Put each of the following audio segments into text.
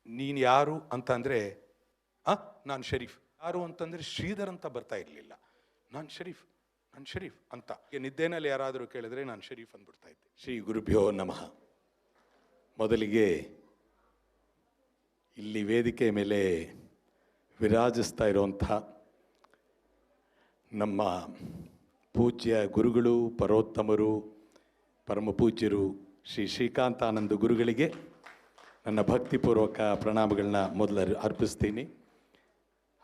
ನೀನು ಯಾರು ಅಂತ ಅಂದರೆ ನಾನು ಶರೀಫ್. ಯಾರು ಅಂತಂದರೆ ಶ್ರೀಧರ್ ಅಂತ ಬರ್ತಾ ಇರಲಿಲ್ಲ. ನಾನು ಶರೀಫ್ ಅಂತ. ನಿದ್ದೆನಲ್ಲಿ ಯಾರಾದರೂ ಕೇಳಿದ್ರೆ ನಾನು ಶರೀಫ್ ಅಂದ್ಬಿಡ್ತಾ ಇದ್ದೆ. ಶ್ರೀ ಗುರುಭ್ಯೋ ನಮಃ. ಮೊದಲಿಗೆ ಇಲ್ಲಿ ವೇದಿಕೆ ಮೇಲೆ ವಿರಾಜಿಸ್ತಾ ಇರುವಂಥ ನಮ್ಮ ಪೂಜ್ಯ ಗುರುಗಳು, ಪರೋತ್ತಮರು, ಪರಮ ಪೂಜ್ಯರು ಶ್ರೀ ಶ್ರೀಕಾಂತಾನಂದ ಗುರುಗಳಿಗೆ ನನ್ನ ಭಕ್ತಿಪೂರ್ವಕ ಪ್ರಣಾಮಗಳನ್ನ ಮೊದಲು ಅರ್ಪಿಸ್ತೀನಿ.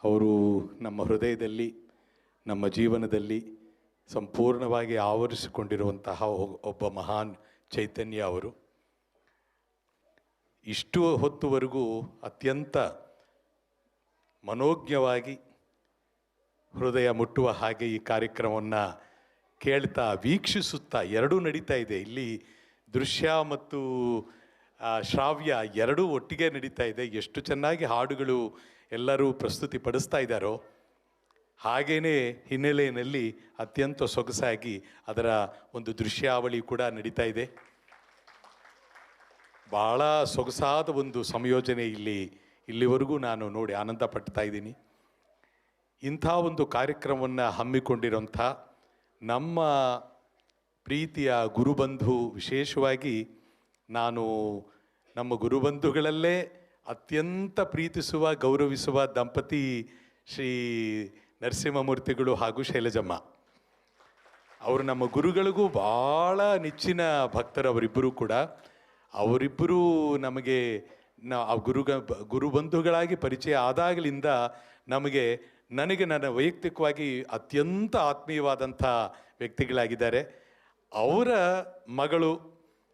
ಅವರು ನಮ್ಮ ಹೃದಯದಲ್ಲಿ, ನಮ್ಮ ಜೀವನದಲ್ಲಿ ಸಂಪೂರ್ಣವಾಗಿ ಆವರಿಸಿಕೊಂಡಿರುವಂತಹ ಒಬ್ಬ ಮಹಾನ್ ಚೈತನ್ಯ ಅವರು. ಇಷ್ಟು ಹೊತ್ತುವರೆಗೂ ಅತ್ಯಂತ ಮನೋಜ್ಞವಾಗಿ ಹೃದಯ ಮುಟ್ಟುವ ಹಾಗೆ ಈ ಕಾರ್ಯಕ್ರಮವನ್ನು ಕೇಳ್ತಾ, ವೀಕ್ಷಿಸುತ್ತಾ, ಎರಡೂ ನಡೀತಾ ಇದೆ. ಇಲ್ಲಿ ದೃಶ್ಯ ಮತ್ತು ಶ್ರಾವ್ಯ ಎರಡೂ ಒಟ್ಟಿಗೆ ನಡೀತಾ ಇದೆ. ಎಷ್ಟು ಚೆನ್ನಾಗಿ ಹಾಡುಗಳು ಎಲ್ಲರೂ ಪ್ರಸ್ತುತಿ ಪಡಿಸ್ತಾ ಇದ್ದಾರೋ, ಹಾಗೆಯೇ ಹಿನ್ನೆಲೆಯಲ್ಲಿ ಅತ್ಯಂತ ಸೊಗಸಾಗಿ ಅದರ ಒಂದು ದೃಶ್ಯಾವಳಿ ಕೂಡ ನಡೀತಾ ಇದೆ. ಭಾಳ ಸೊಗಸಾದ ಒಂದು ಸಂಯೋಜನೆ ಇಲ್ಲಿವರೆಗೂ ನಾನು ನೋಡಿ ಆನಂದ ಪಡ್ತಾ ಇದ್ದೀನಿ. ಇಂಥ ಒಂದು ಕಾರ್ಯಕ್ರಮವನ್ನು ಹಮ್ಮಿಕೊಂಡಿರೋಂಥ ನಮ್ಮ ಪ್ರೀತಿಯ ಗುರುಬಂಧು, ವಿಶೇಷವಾಗಿ ನಾನು ನಮ್ಮ ಗುರುಬಂಧುಗಳಲ್ಲೇ ಅತ್ಯಂತ ಪ್ರೀತಿಸುವ, ಗೌರವಿಸುವ ದಂಪತಿ ಶ್ರೀ ನರಸಿಂಹಮೂರ್ತಿಗಳು ಹಾಗೂ ಶೈಲಜಮ್ಮ ಅವರು ನಮ್ಮ ಗುರುಗಳಿಗೂ ಭಾಳ ನೆಚ್ಚಿನ ಭಕ್ತರವರಿಬ್ಬರೂ ಕೂಡ. ಅವರಿಬ್ಬರೂ ನಮಗೆ ಗುರುಬಂಧುಗಳಾಗಿ ಪರಿಚಯ ಆದಾಗಲಿಂದ ನನಗೆ ನನ್ನ ವೈಯಕ್ತಿಕವಾಗಿ ಅತ್ಯಂತ ಆತ್ಮೀಯವಾದಂಥ ವ್ಯಕ್ತಿಗಳಾಗಿದ್ದಾರೆ. ಅವರ ಮಗಳು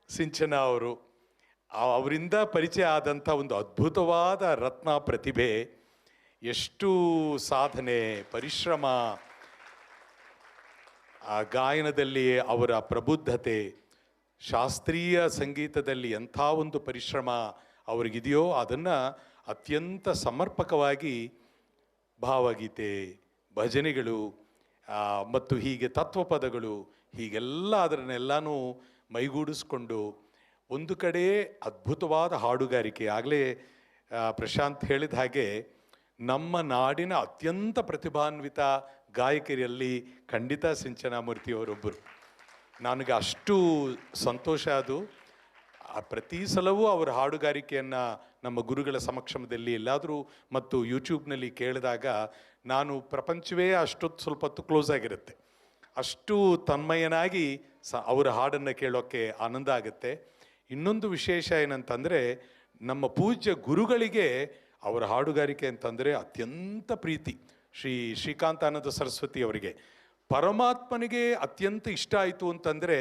ಸಿಂಚನ ಅವರಿಂದ ಪರಿಚಯ ಆದಂಥ ಒಂದು ಅದ್ಭುತವಾದ ರತ್ನ ಪ್ರತಿಭೆ. ಎಷ್ಟು ಸಾಧನೆ, ಪರಿಶ್ರಮ, ಆ ಗಾಯನದಲ್ಲಿ ಅವರ ಪ್ರಬುದ್ಧತೆ, ಶಾಸ್ತ್ರೀಯ ಸಂಗೀತದಲ್ಲಿ ಎಂಥ ಒಂದು ಪರಿಶ್ರಮ ಅವರಿಗಿದೆಯೋ ಅದನ್ನು ಅತ್ಯಂತ ಸಮರ್ಪಕವಾಗಿ ಭಾವಗೀತೆ, ಭಜನೆಗಳು ಮತ್ತು ಹೀಗೆ ತತ್ವಪದಗಳು ಹೀಗೆಲ್ಲ ಅದನ್ನೆಲ್ಲನೂ ಮೈಗೂಡಿಸ್ಕೊಂಡು ಒಂದು ಕಡೆ ಅದ್ಭುತವಾದ ಹಾಡುಗಾರಿಕೆ. ಆಗಲೇ ಪ್ರಶಾಂತ್ ಹೇಳಿದ ಹಾಗೆ ನಮ್ಮ ನಾಡಿನ ಅತ್ಯಂತ ಪ್ರತಿಭಾನ್ವಿತ ಗಾಯಕರಲ್ಲಿ ಖಂಡಿತ ಸಿಂಚನಾಮೂರ್ತಿಯವರೊಬ್ಬರು. ನನಗೆ ಅಷ್ಟು ಸಂತೋಷ ಅದು. ಪ್ರತಿ ಸಲವೂ ಅವರ ಹಾಡುಗಾರಿಕೆಯನ್ನು ನಮ್ಮ ಗುರುಗಳ ಸಮಕ್ಷಮದಲ್ಲಿ ಎಲ್ಲಾದರೂ ಮತ್ತು ಯೂಟ್ಯೂಬ್ನಲ್ಲಿ ಕೇಳಿದಾಗ ನಾನು ಪ್ರಪಂಚವೇ ಅಷ್ಟೊತ್ತು ಸ್ವಲ್ಪ ಹೊತ್ತು ಕ್ಲೋಸ್ ಆಗಿರುತ್ತೆ. ಅಷ್ಟು ತನ್ಮಯನಾಗಿ ಅವರ ಹಾಡನ್ನು ಕೇಳೋಕ್ಕೆ ಆನಂದ ಆಗುತ್ತೆ. ಇನ್ನೊಂದು ವಿಶೇಷ ಏನಂತಂದರೆ, ನಮ್ಮ ಪೂಜ್ಯ ಗುರುಗಳಿಗೆ ಅವರ ಹಾಡುಗಾರಿಕೆ ಅಂತಂದರೆ ಅತ್ಯಂತ ಪ್ರೀತಿ. ಶ್ರೀಕಾಂತಾನಂದ ಸರಸ್ವತಿ ಅವರಿಗೆ ಪರಮಾತ್ಮನಿಗೆ ಅತ್ಯಂತ ಇಷ್ಟ ಆಯಿತು ಅಂತಂದರೆ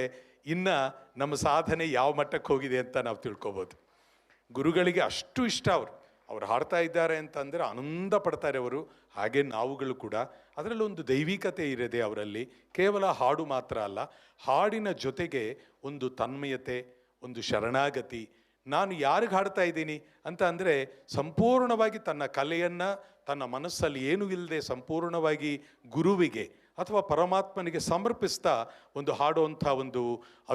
ಇನ್ನು ನಮ್ಮ ಸಾಧನೆ ಯಾವ ಮಟ್ಟಕ್ಕೆ ಹೋಗಿದೆ ಅಂತ ನಾವು ತಿಳ್ಕೊಬೋದು. ಗುರುಗಳಿಗೆ ಅಷ್ಟು ಇಷ್ಟ ಅವ್ರು ಹಾಡ್ತಾ ಇದ್ದಾರೆ ಅಂತಂದರೆ ಆನಂದ ಪಡ್ತಾರೆ ಅವರು. ಹಾಗೆ ನಾವುಗಳು ಕೂಡ ಅದರಲ್ಲಿ ಒಂದು ದೈವಿಕತೆ ಇರದೆ ಅವರಲ್ಲಿ. ಕೇವಲ ಹಾಡು ಮಾತ್ರ ಅಲ್ಲ, ಹಾಡಿನ ಜೊತೆಗೆ ಒಂದು ತನ್ಮಯತೆ, ಒಂದು ಶರಣಾಗತಿ. ನಾನು ಯಾರಿಗೆ ಹಾಡ್ತಾ ಇದ್ದೀನಿ ಅಂತ ಅಂದರೆ ಸಂಪೂರ್ಣವಾಗಿ ತನ್ನ ಕಲೆಯನ್ನು ತನ್ನ ಮನಸ್ಸಲ್ಲಿ ಏನೂ ಇಲ್ಲದೆ ಸಂಪೂರ್ಣವಾಗಿ ಗುರುವಿಗೆ ಅಥವಾ ಪರಮಾತ್ಮನಿಗೆ ಸಮರ್ಪಿಸ್ತಾ ಒಂದು ಹಾಡುವಂಥ ಒಂದು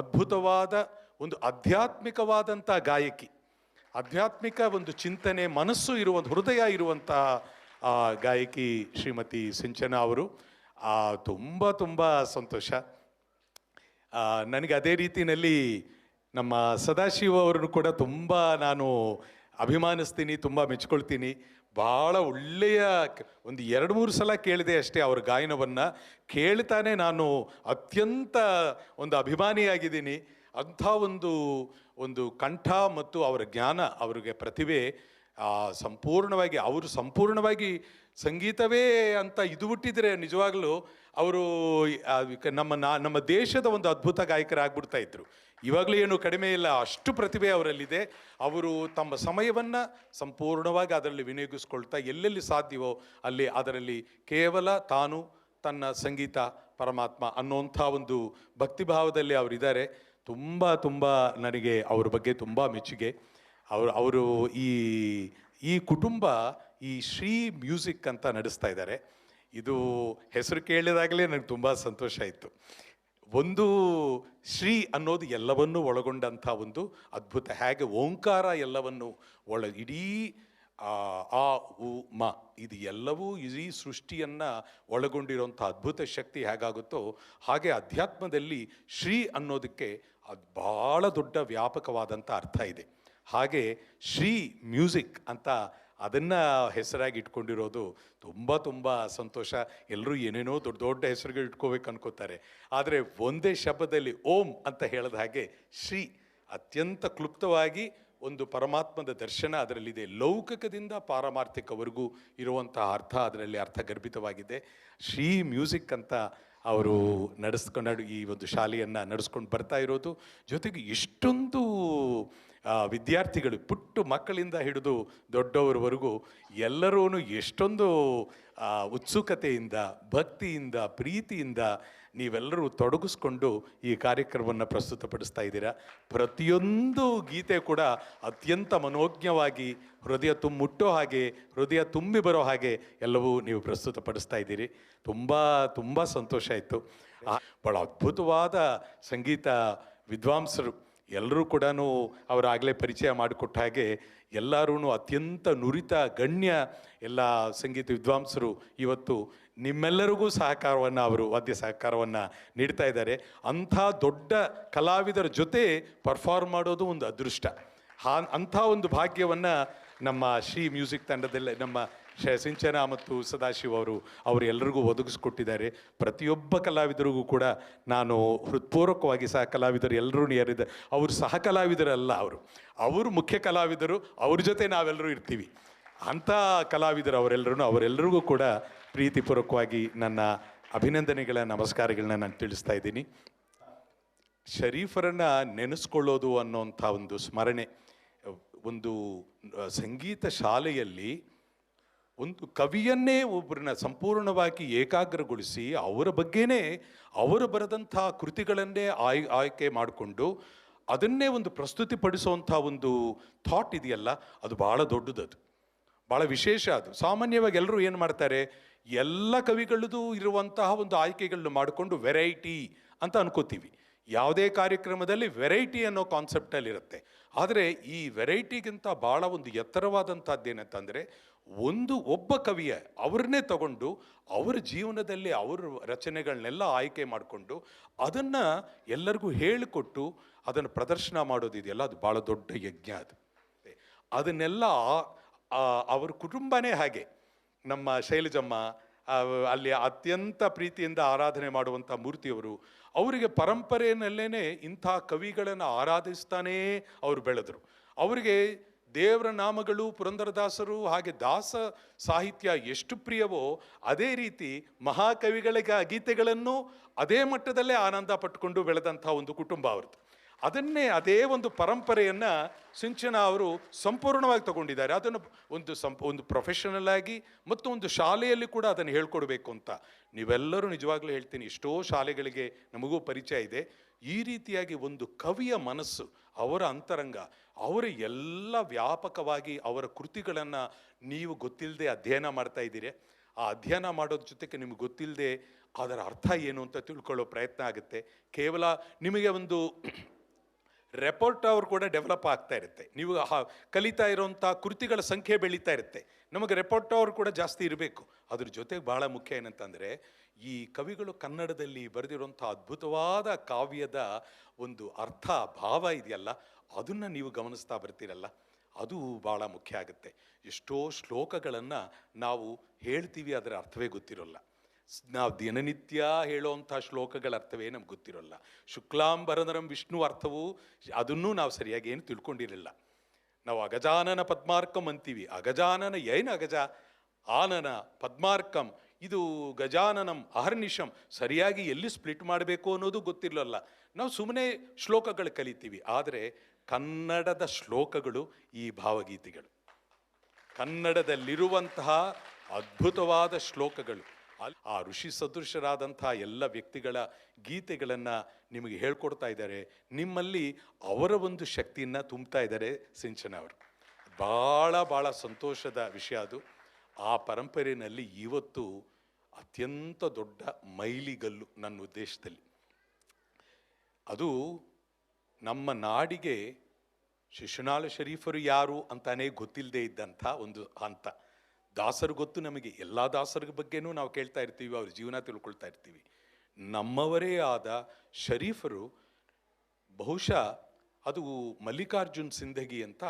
ಅದ್ಭುತವಾದ ಒಂದು ಆಧ್ಯಾತ್ಮಿಕವಾದಂಥ ಗಾಯಕಿ, ಆಧ್ಯಾತ್ಮಿಕ ಒಂದು ಚಿಂತನೆ, ಮನಸ್ಸು ಇರುವಂಥ, ಹೃದಯ ಇರುವಂಥ ಗಾಯಕಿ ಶ್ರೀಮತಿ ಸಿಂಚನ ಅವರು. ತುಂಬ ತುಂಬ ಸಂತೋಷ ನನಗೆ. ಅದೇ ರೀತಿಯಲ್ಲಿ ನಮ್ಮ ಸದಾಶಿವ ಅವರನ್ನು ಕೂಡ ತುಂಬ ನಾನು ಅಭಿಮಾನಿಸ್ತೀನಿ, ತುಂಬ ಮೆಚ್ಕೊಳ್ತೀನಿ. ಭಾಳ ಒಳ್ಳೆಯ ಒಂದು 2-3 ಸಲ ಕೇಳಿದೆ ಅಷ್ಟೇ ಅವ್ರ ಗಾಯನವನ್ನು. ಕೇಳ್ತಾನೆ ನಾನು ಅತ್ಯಂತ ಒಂದು ಅಭಿಮಾನಿಯಾಗಿದ್ದೀನಿ. ಅಂಥ ಒಂದು ಕಂಠ ಮತ್ತು ಅವರ ಜ್ಞಾನ, ಅವರಿಗೆ ಪ್ರತಿಭೆ ಸಂಪೂರ್ಣವಾಗಿ ಸಂಗೀತವೇ ಅಂತ ಇದು ಬಿಟ್ಟಿದ್ರೆ ನಿಜವಾಗ್ಲೂ ಅವರು ನಮ್ಮ ದೇಶದ ಒಂದು ಅದ್ಭುತ ಗಾಯಕರಾಗ್ಬಿಡ್ತಾ ಇದ್ರು. ಇವಾಗಲೂ ಏನು ಕಡಿಮೆ ಇಲ್ಲ, ಅಷ್ಟು ಪ್ರತಿಭೆ ಅವರಲ್ಲಿದೆ. ಅವರು ತಮ್ಮ ಸಮಯವನ್ನು ಸಂಪೂರ್ಣವಾಗಿ ಅದರಲ್ಲಿ ವಿನಿಯೋಗಿಸ್ಕೊಳ್ತಾ ಎಲ್ಲೆಲ್ಲಿ ಸಾಧ್ಯವೋ ಅಲ್ಲಿ ಅದರಲ್ಲಿ ಕೇವಲ ತಾನು, ತನ್ನ ಸಂಗೀತ, ಪರಮಾತ್ಮ ಅನ್ನೋಂಥ ಒಂದು ಭಕ್ತಿಭಾವದಲ್ಲಿ ಅವರಿದ್ದಾರೆ. ತುಂಬ ತುಂಬ ನನಗೆ ಅವ್ರ ಬಗ್ಗೆ ತುಂಬ ಮೆಚ್ಚುಗೆ. ಅವರು ಈ ಕುಟುಂಬ ಈ ಶ್ರೀ ಮ್ಯೂಸಿಕ್ ಅಂತ ನಡೆಸ್ತಾ ಇದ್ದಾರೆ. ಇದು ಹೆಸರು ಕೇಳಿದಾಗಲೇ ನನಗೆ ತುಂಬ ಸಂತೋಷ ಆಯಿತು. ಒಂದು ಶ್ರೀ ಅನ್ನೋದು ಎಲ್ಲವನ್ನೂ ಒಳಗೊಂಡಂಥ ಒಂದು ಅದ್ಭುತ. ಹೇಗೆ ಓಂಕಾರ ಎಲ್ಲವನ್ನು ಇಡೀ ಆ ಉ ಮ ಇದು ಎಲ್ಲವೂ ಇಡೀ ಸೃಷ್ಟಿಯನ್ನು ಒಳಗೊಂಡಿರುವಂಥ ಅದ್ಭುತ ಶಕ್ತಿ ಹೇಗಾಗುತ್ತೋ ಹಾಗೆ ಅಧ್ಯಾತ್ಮದಲ್ಲಿ ಶ್ರೀ ಅನ್ನೋದಕ್ಕೆ ಅದು ಭಾಳ ದೊಡ್ಡ ವ್ಯಾಪಕವಾದಂಥ ಅರ್ಥ ಇದೆ. ಹಾಗೆ ಶ್ರೀ ಮ್ಯೂಸಿಕ್ ಅಂತ ಅದನ್ನು ಹೆಸರಾಗಿ ಇಟ್ಕೊಂಡಿರೋದು ತುಂಬ ತುಂಬ ಸಂತೋಷ. ಎಲ್ಲರೂ ಏನೇನೋ ದೊಡ್ಡ ದೊಡ್ಡ ಹೆಸರುಗಳು ಇಟ್ಕೋಬೇಕು ಅನ್ಕೋತಾರೆ, ಆದರೆ ಒಂದೇ ಶಬ್ದದಲ್ಲಿ ಓಂ ಅಂತ ಹೇಳಿದ ಹಾಗೆ ಶ್ರೀ ಅತ್ಯಂತ ಕ್ಲುಪ್ತವಾಗಿ ಒಂದು ಪರಮಾತ್ಮದ ದರ್ಶನ ಅದರಲ್ಲಿದೆ. ಲೌಕಿಕದಿಂದ ಪಾರಮಾರ್ಥಿಕವರೆಗೂ ಇರುವಂತಹ ಅರ್ಥ ಅದರಲ್ಲಿ ಅರ್ಥಗರ್ಭಿತವಾಗಿದೆ. ಶ್ರೀ ಮ್ಯೂಸಿಕ್ ಅಂತ ಅವರು ನಡೆಸ್ಕೊಂಡು ಈ ಒಂದು ಶಾಲೆಯನ್ನು ನಡೆಸ್ಕೊಂಡು ಬರ್ತಾ ಇರೋದು, ಜೊತೆಗೆ ಇಷ್ಟೊಂದು ವಿದ್ಯಾರ್ಥಿಗಳು ಪುಟ್ಟ ಮಕ್ಕಳಿಂದ ಹಿಡಿದು ದೊಡ್ಡವರವರೆಗೂ ಎಲ್ಲರೂ ಎಷ್ಟೊಂದು ಉತ್ಸುಕತೆಯಿಂದ, ಭಕ್ತಿಯಿಂದ, ಪ್ರೀತಿಯಿಂದ ನೀವೆಲ್ಲರೂ ತೊಡಗಿಸ್ಕೊಂಡು ಈ ಕಾರ್ಯಕ್ರಮವನ್ನು ಪ್ರಸ್ತುತಪಡಿಸ್ತಾ ಇದ್ದೀರಾ. ಪ್ರತಿಯೊಂದು ಗೀತೆ ಕೂಡ ಅತ್ಯಂತ ಮನೋಜ್ಞವಾಗಿ ಹೃದಯ ಮುಟ್ಟೋ ಹಾಗೆ, ಹೃದಯ ತುಂಬಿ ಬರೋ ಹಾಗೆ ಎಲ್ಲವೂ ನೀವು ಪ್ರಸ್ತುತಪಡಿಸ್ತಾ ಇದ್ದೀರಿ. ತುಂಬ ತುಂಬ ಸಂತೋಷ ಆಯಿತು. ಭಾಳ ಅದ್ಭುತವಾದ ಸಂಗೀತ ವಿದ್ವಾಂಸರು ಎಲ್ಲರೂ ಕೂಡ ಅವರಾಗಲೇ ಪರಿಚಯ ಮಾಡಿಕೊಟ್ಟ ಹಾಗೆ ಎಲ್ಲರೂ ಅತ್ಯಂತ ನುರಿತ ಗಣ್ಯ ಎಲ್ಲ ಸಂಗೀತ ವಿದ್ವಾಂಸರು ಇವತ್ತು ನಿಮ್ಮೆಲ್ಲರಿಗೂ ಸಹಕಾರವನ್ನು, ಅವರು ವಾದ್ಯ ಸಹಕಾರವನ್ನು ನೀಡ್ತಾ ಇದ್ದಾರೆ. ಅಂಥ ದೊಡ್ಡ ಕಲಾವಿದರ ಜೊತೆ ಪರ್ಫಾರ್ಮ್ ಮಾಡೋದು ಒಂದು ಅದೃಷ್ಟ. ಅಂಥ ಒಂದು ಭಾಗ್ಯವನ್ನು ನಮ್ಮ ಶ್ರೀ ಮ್ಯೂಸಿಕ್ ತಂಡದಲ್ಲೇ ನಮ್ಮ ಸಿಂಚನ ಮತ್ತು ಸದಾಶಿವ ಅವರು ಎಲ್ಲರಿಗೂ ಒದಗಿಸ್ಕೊಟ್ಟಿದ್ದಾರೆ. ಪ್ರತಿಯೊಬ್ಬ ಕಲಾವಿದರಿಗೂ ಕೂಡ ನಾನು ಹೃತ್ಪೂರ್ವಕವಾಗಿ ಸಹ ಕಲಾವಿದರು ಎಲ್ಲರೂ ಯಾರಿದ್ದಾರೆ, ಅವರು ಸಹ ಕಲಾವಿದರಲ್ಲ, ಅವರು ಮುಖ್ಯ ಕಲಾವಿದರು, ಅವ್ರ ಜೊತೆ ನಾವೆಲ್ಲರೂ ಇರ್ತೀವಿ. ಅಂಥ ಕಲಾವಿದರು ಅವರೆಲ್ಲರಿಗೂ ಕೂಡ ಪ್ರೀತಿಪೂರ್ವಕವಾಗಿ ನನ್ನ ಅಭಿನಂದನೆಗಳ ನಮಸ್ಕಾರಗಳನ್ನ ನಾನು ತಿಳಿಸ್ತಾ ಇದ್ದೀನಿ. ಶರೀಫರನ್ನು ನೆನೆಸ್ಕೊಳ್ಳೋದು ಅನ್ನೋಂಥ ಒಂದು ಸ್ಮರಣೆ, ಒಂದು ಸಂಗೀತ ಶಾಲೆಯಲ್ಲಿ ಒಂದು ಕವಿಯನ್ನೇ ಒಬ್ಬರನ್ನ ಸಂಪೂರ್ಣವಾಗಿ ಏಕಾಗ್ರಗೊಳಿಸಿ ಅವರ ಬಗ್ಗೆನೇ ಅವರು ಬರೆದಂಥ ಕೃತಿಗಳನ್ನೇ ಆಯ್ಕೆ ಮಾಡಿಕೊಂಡು ಅದನ್ನೇ ಒಂದು ಪ್ರಸ್ತುತಿಪಡಿಸುವಂಥ ಒಂದು ಥಾಟ್ ಇದೆಯಲ್ಲ, ಅದು ಭಾಳ ದೊಡ್ಡದದು, ಭಾಳ ವಿಶೇಷ. ಅದು ಸಾಮಾನ್ಯವಾಗಿ ಎಲ್ಲರೂ ಏನು ಮಾಡ್ತಾರೆ, ಎಲ್ಲ ಕವಿಗಳದ್ದು ಇರುವಂತಹ ಒಂದು ಆಯ್ಕೆಗಳನ್ನ ಮಾಡಿಕೊಂಡು ವೆರೈಟಿ ಅಂತ ಅನ್ಕೋತೀವಿ. ಯಾವುದೇ ಕಾರ್ಯಕ್ರಮದಲ್ಲಿ ವೆರೈಟಿ ಅನ್ನೋ ಕಾನ್ಸೆಪ್ಟಲ್ಲಿರುತ್ತೆ. ಆದರೆ ಈ ವೆರೈಟಿಗಿಂತ ಭಾಳ ಒಂದು ಎತ್ತರವಾದಂಥದ್ದು ಏನಂತಂದರೆ, ಒಬ್ಬ ಕವಿಯ ಅವ್ರನ್ನೇ ತಗೊಂಡು ಅವರ ಜೀವನದಲ್ಲಿ ಅವರ ರಚನೆಗಳನ್ನೆಲ್ಲ ಆಯ್ಕೆ ಮಾಡಿಕೊಂಡು ಅದನ್ನು ಎಲ್ಲರಿಗೂ ಹೇಳಿಕೊಟ್ಟು ಅದನ್ನು ಪ್ರದರ್ಶನ ಮಾಡೋದಿದೆಯಲ್ಲ, ಅದು ಭಾಳ ದೊಡ್ಡ ಯಜ್ಞ. ಅದನ್ನೆಲ್ಲ ಅವ್ರ ಕುಟುಂಬನೇ ಹಾಗೆ. ನಮ್ಮ ಶೈಲಜಮ್ಮ ಅಲ್ಲಿ ಅತ್ಯಂತ ಪ್ರೀತಿಯಿಂದ ಆರಾಧನೆ ಮಾಡುವಂಥ ಮೂರ್ತಿಯವರು, ಅವರಿಗೆ ಪರಂಪರೆಯಲ್ಲೇ ಇಂಥ ಕವಿಗಳನ್ನು ಆರಾಧಿಸ್ತಾನೇ ಅವರು ಬೆಳೆದರು. ಅವರಿಗೆ ದೇವರ ನಾಮಗಳು, ಪುರಂದರದಾಸರು ಹಾಗೆ ದಾಸ ಸಾಹಿತ್ಯ ಎಷ್ಟು ಪ್ರಿಯವೋ ಅದೇ ರೀತಿ ಮಹಾಕವಿಗಳ ಗೀತೆಗಳನ್ನು ಅದೇ ಮಟ್ಟದಲ್ಲೇ ಆನಂದ ಪಟ್ಟುಕೊಂಡು ಬೆಳೆದಂಥ ಒಂದು ಕುಟುಂಬ ಅವ್ರದ್ದು. ಅದೇ ಒಂದು ಪರಂಪರೆಯನ್ನು ಸಿಂಚನ ಅವರು ಸಂಪೂರ್ಣವಾಗಿ ತಗೊಂಡಿದ್ದಾರೆ. ಅದನ್ನು ಒಂದು ಪ್ರೊಫೆಷನಲ್ ಆಗಿ ಮತ್ತು ಒಂದು ಶಾಲೆಯಲ್ಲಿ ಕೂಡ ಅದನ್ನು ಹೇಳ್ಕೊಡ್ಬೇಕು ಅಂತ ನೀವೆಲ್ಲರೂ ನಿಜವಾಗ್ಲೂ ಹೇಳ್ತೀನಿ, ಎಷ್ಟೋ ಶಾಲೆಗಳಿಗೆ ನಮಗೂ ಪರಿಚಯ ಇದೆ. ಈ ರೀತಿಯಾಗಿ ಒಂದು ಕವಿಯ ಮನಸ್ಸು, ಅವರ ಅಂತರಂಗ, ಅವರ ಎಲ್ಲ ವ್ಯಾಪಕವಾಗಿ ಅವರ ಕೃತಿಗಳನ್ನು ನೀವು ಗೊತ್ತಿಲ್ಲದೆ ಅಧ್ಯಯನ ಮಾಡ್ತಾ ಇದ್ದೀರಿ. ಆ ಅಧ್ಯಯನ ಮಾಡೋದ್ರ ಜೊತೆಗೆ ನಿಮಗೆ ಗೊತ್ತಿಲ್ಲದೆ ಅದರ ಅರ್ಥ ಏನು ಅಂತ ತಿಳ್ಕೊಳ್ಳೋ ಪ್ರಯತ್ನ ಆಗುತ್ತೆ. ಕೇವಲ ನಿಮಗೆ ಒಂದು ರೆಪೋರ್ಟರ್ ಕೂಡ ಡೆವಲಪ್ ಆಗ್ತಾ ಇರುತ್ತೆ. ನೀವು ಕಲಿತಾ ಇರೋಂಥ ಕೃತಿಗಳ ಸಂಖ್ಯೆ ಬೆಳೀತಾ ಇರುತ್ತೆ. ನಮಗೆ ರೆಪೋರ್ಟರ್ ಕೂಡ ಜಾಸ್ತಿ ಇರಬೇಕು. ಅದ್ರ ಜೊತೆಗೆ ಭಾಳ ಮುಖ್ಯ ಏನಂತಂದರೆ, ಈ ಕವಿಗಳು ಕನ್ನಡದಲ್ಲಿ ಬರೆದಿರೋಂಥ ಅದ್ಭುತವಾದ ಕಾವ್ಯದ ಒಂದು ಅರ್ಥ ಭಾವ ಇದೆಯಲ್ಲ, ಅದನ್ನು ನೀವು ಗಮನಿಸ್ತಾ ಬರ್ತೀರಲ್ಲ, ಅದು ಭಾಳ ಮುಖ್ಯ ಆಗುತ್ತೆ. ಎಷ್ಟೋ ಶ್ಲೋಕಗಳನ್ನು ನಾವು ಹೇಳ್ತೀವಿ, ಅದರ ಅರ್ಥವೇ ಗೊತ್ತಿರೋಲ್ಲ. ನಾವು ದಿನನಿತ್ಯ ಹೇಳೋವಂಥ ಶ್ಲೋಕಗಳ ಅರ್ಥವೇ ನಮ್ಗೆ ಗೊತ್ತಿರೋಲ್ಲ. ಶುಕ್ಲಾಂಬರಧರಂ ವಿಷ್ಣು ಅರ್ಥವು ಅದನ್ನೂ ನಾವು ಸರಿಯಾಗಿ ಏನು ತಿಳ್ಕೊಂಡಿರಲಿಲ್ಲ. ನಾವು ಅಗಜಾನನ ಪದ್ಮಾರ್ಕಂ ಅಂತೀವಿ. ಅಗಜಾನನ ಏನು ಅಗಜ, ಆನನ ಪದ್ಮಾರ್ಕಂ, ಇದು ಗಜಾನನಂ ಅಹರ್ನಿಶಂ, ಸರಿಯಾಗಿ ಎಲ್ಲಿ ಸ್ಪ್ಲಿಟ್ ಮಾಡಬೇಕು ಅನ್ನೋದು ಗೊತ್ತಿರಲಿಲ್ಲ. ನಾವು ಸುಮ್ಮನೆ ಶ್ಲೋಕಗಳು ಕಲಿತೀವಿ. ಆದರೆ ಕನ್ನಡದ ಶ್ಲೋಕಗಳು ಈ ಭಾವಗೀತೆಗಳು, ಕನ್ನಡದಲ್ಲಿರುವಂತಹ ಅದ್ಭುತವಾದ ಶ್ಲೋಕಗಳು, ಆ ಋಷಿ ಸದೃಶರಾದಂಥ ಎಲ್ಲ ವ್ಯಕ್ತಿಗಳ ಗೀತೆಗಳನ್ನು ನಿಮಗೆ ಹೇಳ್ಕೊಡ್ತಾ ಇದ್ದಾರೆ. ನಿಮ್ಮಲ್ಲಿ ಅವರ ಒಂದು ಶಕ್ತಿಯನ್ನು ತುಂಬ್ತಾ ಇದ್ದಾರೆ ಸಿಂಚನ ಅವರು. ಭಾಳ ಭಾಳ ಸಂತೋಷದ ವಿಷಯ ಅದು. ಆ ಪರಂಪರೆಯಲ್ಲಿ ಇವತ್ತು ಅತ್ಯಂತ ದೊಡ್ಡ ಮೈಲಿಗಲ್ಲು ನನ್ನ ಉದ್ದೇಶದಲ್ಲಿ. ಅದು ನಮ್ಮ ನಾಡಿಗೆ ಶಿಶುನಾಳ ಶರೀಫರು ಯಾರು ಅಂತಾನೆ ಗೊತ್ತಿಲ್ಲದೆ ಇದ್ದಂಥ ಒಂದು ಹಂತ. ದಾಸರು ಗೊತ್ತು ನಮಗೆ, ಎಲ್ಲ ದಾಸರ ಬಗ್ಗೆನೂ ನಾವು ಕೇಳ್ತಾ ಇರ್ತೀವಿ, ಅವ್ರ ಜೀವನ ತಿಳ್ಕೊಳ್ತಾ ಇರ್ತೀವಿ. ನಮ್ಮವರೇ ಆದ ಶರೀಫರು ಬಹುಶಃ ಅದು ಮಲ್ಲಿಕಾರ್ಜುನ್ ಸಿಂಧಗಿ ಅಂತ,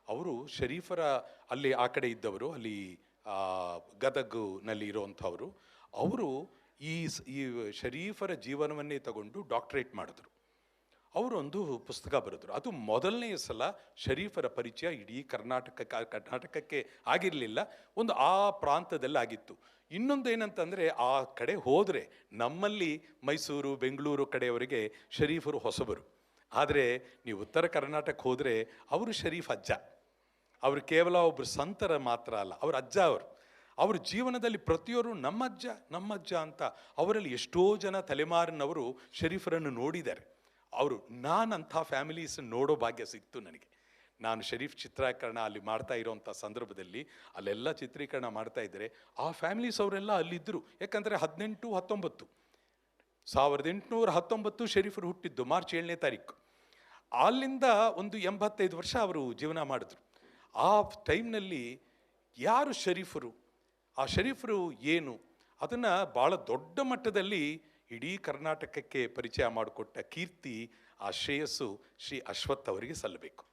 ಅವರು ಶರೀಫರ ಅಲ್ಲಿ ಆ ಕಡೆ ಇದ್ದವರು, ಅಲ್ಲಿ ಗದಗ್ನಲ್ಲಿ ಇರೋವಂಥವರು. ಅವರು ಈ ಶರೀಫರ ಜೀವನವನ್ನೇ ತಗೊಂಡು ಡಾಕ್ಟರೇಟ್ ಮಾಡಿದ್ರು. ಅವರೊಂದು ಪುಸ್ತಕ ಬರೆದ್ರು. ಅದು ಮೊದಲನೇ ಸಲ ಶರೀಫರ ಪರಿಚಯ ಇಡೀ ಕರ್ನಾಟಕಕ್ಕೆ ಆಗಿರಲಿಲ್ಲ, ಒಂದು ಆ ಪ್ರಾಂತದಲ್ಲಿ ಆಗಿತ್ತು. ಇನ್ನೊಂದು ಏನಂತಂದರೆ, ಆ ಕಡೆ ಹೋದರೆ ನಮ್ಮಲ್ಲಿ ಮೈಸೂರು ಬೆಂಗಳೂರು ಕಡೆಯವರಿಗೆ ಶರೀಫರು ಹೊಸಬರು. ಆದರೆ ನೀವು ಉತ್ತರ ಕರ್ನಾಟಕ ಹೋದರೆ ಅವರು ಶರೀಫ್ ಅಜ್ಜ. ಅವರು ಕೇವಲ ಒಬ್ಬರು ಸಂತರ ಮಾತ್ರ ಅಲ್ಲ, ಅವ್ರ ಅಜ್ಜ. ಅವ್ರ ಜೀವನದಲ್ಲಿ ಪ್ರತಿಯೊಬ್ಬರು ನಮ್ಮಜ್ಜ ಅಂತ. ಅವರಲ್ಲಿ ಎಷ್ಟೋ ಜನ ತಲೆಮಾರಿನವರು ಶರೀಫರನ್ನು ನೋಡಿದ್ದಾರೆ. ಅವರು ನಾನಂಥ ಫ್ಯಾಮಿಲೀಸ್ ನೋಡೋ ಭಾಗ್ಯ ಸಿಕ್ತು ನನಗೆ. ನಾನು ಶರೀಫ್ ಚಿತ್ರೀಕರಣ ಅಲ್ಲಿ ಮಾಡ್ತಾ ಇರೋವಂಥ ಸಂದರ್ಭದಲ್ಲಿ ಅಲ್ಲೆಲ್ಲ ಚಿತ್ರೀಕರಣ ಮಾಡ್ತಾ ಇದ್ದರೆ ಆ ಫ್ಯಾಮಿಲೀಸ್ ಅವರೆಲ್ಲ ಅಲ್ಲಿದ್ದರು. ಯಾಕಂದರೆ 1819 ಶರೀಫರು ಹುಟ್ಟಿದ್ದು ಮಾರ್ಚ್ 7ನೇ ತಾರೀಕು. ಅಲ್ಲಿಂದ ಒಂದು 85 ವರ್ಷ ಅವರು ಜೀವನ ಮಾಡಿದ್ರು. ಆ ಟೈಮ್ನಲ್ಲಿ ಯಾರು ಶರೀಫರು, ಆ ಶರೀಫರು ಏನು, ಅದನ್ನು ಭಾಳ ದೊಡ್ಡ ಮಟ್ಟದಲ್ಲಿ ಇಡೀ ಕರ್ನಾಟಕಕ್ಕೆ ಪರಿಚಯ ಮಾಡಿಕೊಟ್ಟ ಕೀರ್ತಿ, ಆ ಶ್ರೇಯಸ್ಸು ಶ್ರೀ ಅಶ್ವಥ್ ಅವರಿಗೆ ಸಲ್ಲಬೇಕು.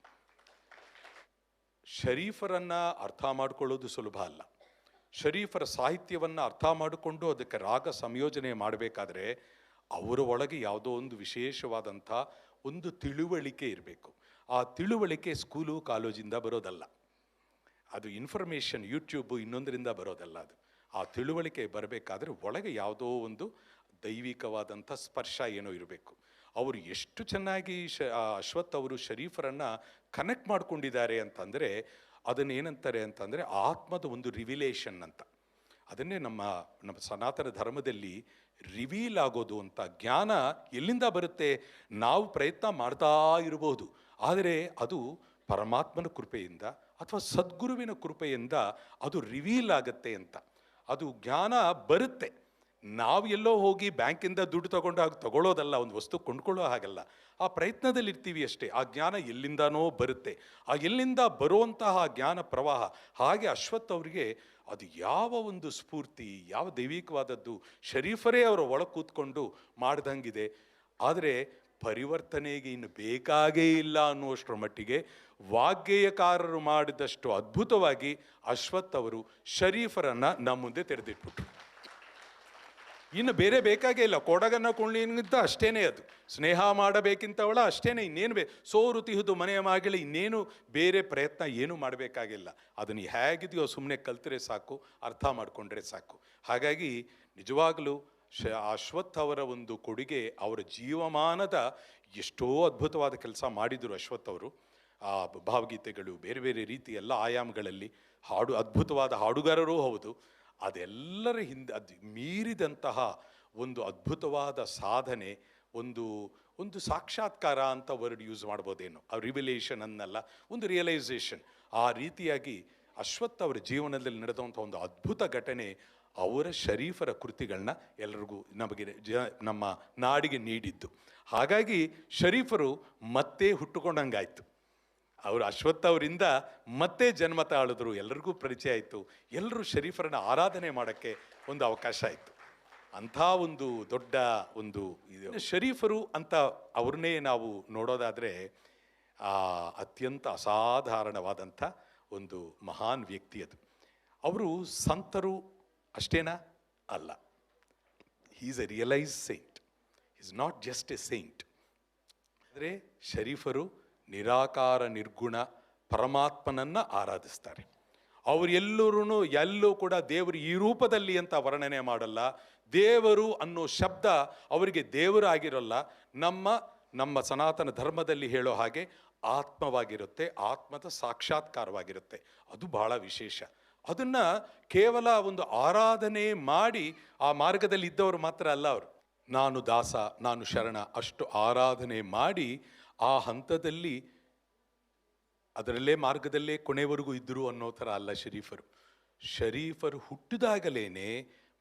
ಶರೀಫರನ್ನು ಅರ್ಥ ಮಾಡಿಕೊಳ್ಳೋದು ಸುಲಭ ಅಲ್ಲ. ಶರೀಫರ ಸಾಹಿತ್ಯವನ್ನು ಅರ್ಥ ಮಾಡಿಕೊಂಡು ಅದಕ್ಕೆ ರಾಗ ಸಂಯೋಜನೆ ಮಾಡಬೇಕಾದ್ರೆ ಅವರ ಒಳಗೆ ಯಾವುದೋ ಒಂದು ವಿಶೇಷವಾದಂಥ ಒಂದು ತಿಳುವಳಿಕೆ ಇರಬೇಕು. ಆ ತಿಳುವಳಿಕೆ ಸ್ಕೂಲು ಕಾಲೇಜಿಂದ ಬರೋದಲ್ಲ, ಅದು ಇನ್ಫಾರ್ಮೇಷನ್ ಯೂಟ್ಯೂಬು ಇನ್ನೊಂದರಿಂದ ಬರೋದಲ್ಲ. ಅದು ಆ ತಿಳುವಳಿಕೆ ಬರಬೇಕಾದ್ರೆ ಒಳಗೆ ಯಾವುದೋ ಒಂದು ದೈವಿಕವಾದಂಥ ಸ್ಪರ್ಶ ಏನೋ ಇರಬೇಕು. ಅವರು ಎಷ್ಟು ಚೆನ್ನಾಗಿ ಅಶ್ವಥ್ ಅವರು ಶರೀಫರನ್ನು ಕನೆಕ್ಟ್ ಮಾಡ್ಕೊಂಡಿದ್ದಾರೆ ಅಂತಂದರೆ, ಅದನ್ನೇನಂತಾರೆ ಅಂತಂದರೆ ಆತ್ಮದ ಒಂದು ರಿವಿಲೇಷನ್ ಅಂತ. ಅದನ್ನೇ ನಮ್ಮ ಸನಾತನ ಧರ್ಮದಲ್ಲಿ ರಿವೀಲ್ ಆಗೋದು ಅಂತ. ಜ್ಞಾನ ಎಲ್ಲಿಂದ ಬರುತ್ತೆ? ನಾವು ಪ್ರಯತ್ನ ಮಾಡ್ತಾ ಇರಬಹುದು, ಆದರೆ ಅದು ಪರಮಾತ್ಮನ ಕೃಪೆಯಿಂದ ಅಥವಾ ಸದ್ಗುರುವಿನ ಕೃಪೆಯಿಂದ ಅದು ರಿವೀಲ್ ಆಗುತ್ತೆ ಅಂತ. ಅದು ಜ್ಞಾನ ಬರುತ್ತೆ. ನಾವು ಎಲ್ಲೋ ಹೋಗಿ ಬ್ಯಾಂಕಿಂದ ದುಡ್ಡು ತಗೊಳ್ಳೋದಲ್ಲ, ಒಂದು ವಸ್ತು ಕೊಂಡ್ಕೊಳ್ಳೋ ಹಾಗಲ್ಲ. ಆ ಪ್ರಯತ್ನದಲ್ಲಿ ಇರ್ತೀವಿ ಅಷ್ಟೇ. ಆ ಜ್ಞಾನ ಎಲ್ಲಿಂದನೋ ಬರುತ್ತೆ. ಆ ಎಲ್ಲಿಂದ ಬರುವಂತಹ ಜ್ಞಾನ ಪ್ರವಾಹ. ಹಾಗೆ ಅಶ್ವಥ್ ಅವರಿಗೆ ಅದು ಯಾವ ಒಂದು ಸ್ಫೂರ್ತಿ, ಯಾವ ದೈವಿಕವಾದದ್ದು, ಶರೀಫರೇ ಅವರ ಒಳಗೆ ಕೂತ್ಕೊಂಡು ಮಾಡ್ದಂಗಿದೆ. ಆದರೆ ಪರಿವರ್ತನೆಗೆ ಇನ್ನು ಬೇಕಾಗೇ ಇಲ್ಲ ಅನ್ನುವಷ್ಟರ ಮಟ್ಟಿಗೆ ವಾಗ್ಗೇಯಕಾರರು ಮಾಡಿದಷ್ಟು ಅದ್ಭುತವಾಗಿ ಅಶ್ವಥ್ ಅವರು ಶರೀಫರನ್ನು ನಮ್ಮ ಮುಂದೆ ತೆರೆದಿಟ್ಬಿಟ್ರು. ಇನ್ನು ಬೇರೆ ಬೇಕಾಗೇ ಇಲ್ಲ. ಕೊಡಗನ್ನ ಕೊಳ್ಳಿಗಿಂತ ಅಷ್ಟೇನೆ, ಅದು ಸ್ನೇಹ ಮಾಡಬೇಕಿಂತವಳ ಅಷ್ಟೇನೆ. ಇನ್ನೇನು ಸೋರು ತಿಹುದು ಮನೆಯ ಮಾಗಿಳಿ, ಇನ್ನೇನು ಬೇರೆ ಪ್ರಯತ್ನ ಏನು ಮಾಡಬೇಕಾಗಿಲ್ಲ. ಅದನ್ನು ಹೇಗಿದೆಯೋ ಸುಮ್ಮನೆ ಕಲ್ತರೆ ಸಾಕು, ಅರ್ಥ ಮಾಡಿಕೊಂಡ್ರೆ ಸಾಕು. ಹಾಗಾಗಿ ನಿಜವಾಗಲೂ ಅಶ್ವಥ್ ಅವರ ಒಂದು ಕೊಡುಗೆ, ಅವರ ಜೀವಮಾನದ ಎಷ್ಟೋ ಅದ್ಭುತವಾದ ಕೆಲಸ ಮಾಡಿದರು ಅಶ್ವಥ್ ಅವರು. ಆ ಭಾವಗೀತೆಗಳು ಬೇರೆ ಬೇರೆ ರೀತಿ ಎಲ್ಲ ಆಯಾಮಗಳಲ್ಲಿ ಅದ್ಭುತವಾದ ಹಾಡುಗಾರರೂ ಹೌದು. ಅದೆಲ್ಲರ ಹಿಂದೆ ಅದು ಮೀರಿದಂತಹ ಒಂದು ಅದ್ಭುತವಾದ ಸಾಧನೆ, ಒಂದು ಸಾಕ್ಷಾತ್ಕಾರ ಅಂತ ವರ್ಡ್ ಯೂಸ್ ಮಾಡ್ಬೋದೇನೋ. ಆ ರಿವಿಲೇಷನ್ ಅನ್ನಲ್ಲ, ಒಂದು ರಿಯಲೈಸೇಷನ್. ಆ ರೀತಿಯಾಗಿ ಅಶ್ವಥ್ ಅವರ ಜೀವನದಲ್ಲಿ ನಡೆದಂಥ ಒಂದು ಅದ್ಭುತ ಘಟನೆ ಅವರ ಶರೀಫರ ಕೃತಿಗಳನ್ನ ಎಲ್ಲರಿಗೂ ನಮ್ಮ ನಾಡಿಗೆ ನೀಡಿದ್ದು. ಹಾಗಾಗಿ ಶರೀಫರು ಮತ್ತೆ ಹುಟ್ಟುಕೊಂಡಂಗಾಯ್ತು. ಅವರು ಅಶ್ವಥ್ ಅವರಿಂದ ಮತ್ತೆ ಜನ್ಮ ತಾಳಿದ್ರು, ಎಲ್ಲರಿಗೂ ಪರಿಚಯ ಆಯಿತು. ಎಲ್ಲರೂ ಶರೀಫರನ್ನ ಆರಾಧನೆ ಮಾಡೋಕ್ಕೆ ಒಂದು ಅವಕಾಶ ಆಯಿತು. ಅಂಥ ಒಂದು ದೊಡ್ಡ ಒಂದು ಇದು ಶರೀಫರು ಅಂತ ಅವ್ರನ್ನೇ ನಾವು ನೋಡೋದಾದರೆ ಅತ್ಯಂತ ಅಸಾಧಾರಣವಾದಂಥ ಒಂದು ಮಹಾನ್ ವ್ಯಕ್ತಿ ಅದು. ಅವರು ಸಂತರು ಅಷ್ಟೇನಾ? ಅಲ್ಲ. He is A realise Saint. Is not just A Saint. ಅಂದರೆ ಶರೀಫರು ನಿರಾಕಾರ ನಿರ್ಗುಣ ಪರಮಾತ್ಮನನ್ನು ಆರಾಧಿಸ್ತಾರೆ. ಅವರು ಎಲ್ಲೂ ಕೂಡ ದೇವರು ಈ ರೂಪದಲ್ಲಿ ಅಂತ ವರ್ಣನೆ ಮಾಡಲ್ಲ. ದೇವರು ಅನ್ನೋ ಶಬ್ದ ಅವರಿಗೆ ದೇವರು ಆಗಿರಲ್ಲ. ನಮ್ಮ ಸನಾತನ ಧರ್ಮದಲ್ಲಿ ಹೇಳೋ ಹಾಗೆ ಆತ್ಮವಾಗಿರುತ್ತೆ, ಆತ್ಮದ ಸಾಕ್ಷಾತ್ಕಾರವಾಗಿರುತ್ತೆ. ಅದು ಬಹಳ ವಿಶೇಷ. ಅದನ್ನು ಕೇವಲ ಒಂದು ಆರಾಧನೆ ಮಾಡಿ ಆ ಮಾರ್ಗದಲ್ಲಿ ಇದ್ದವರು ಮಾತ್ರ ಅಲ್ಲ. ಅವರು ನಾನು ದಾಸ, ನಾನು ಶರಣ, ಅಷ್ಟು ಆರಾಧನೆ ಮಾಡಿ ಆ ಹಂತದಲ್ಲಿ ಅದರಲ್ಲೇ ಮಾರ್ಗದಲ್ಲೇ ಕೊನೆವರೆಗೂ ಇದ್ದರು ಅನ್ನೋ ಥರ ಅಲ್ಲ ಶರೀಫರು ಹುಟ್ಟಿದಾಗಲೇ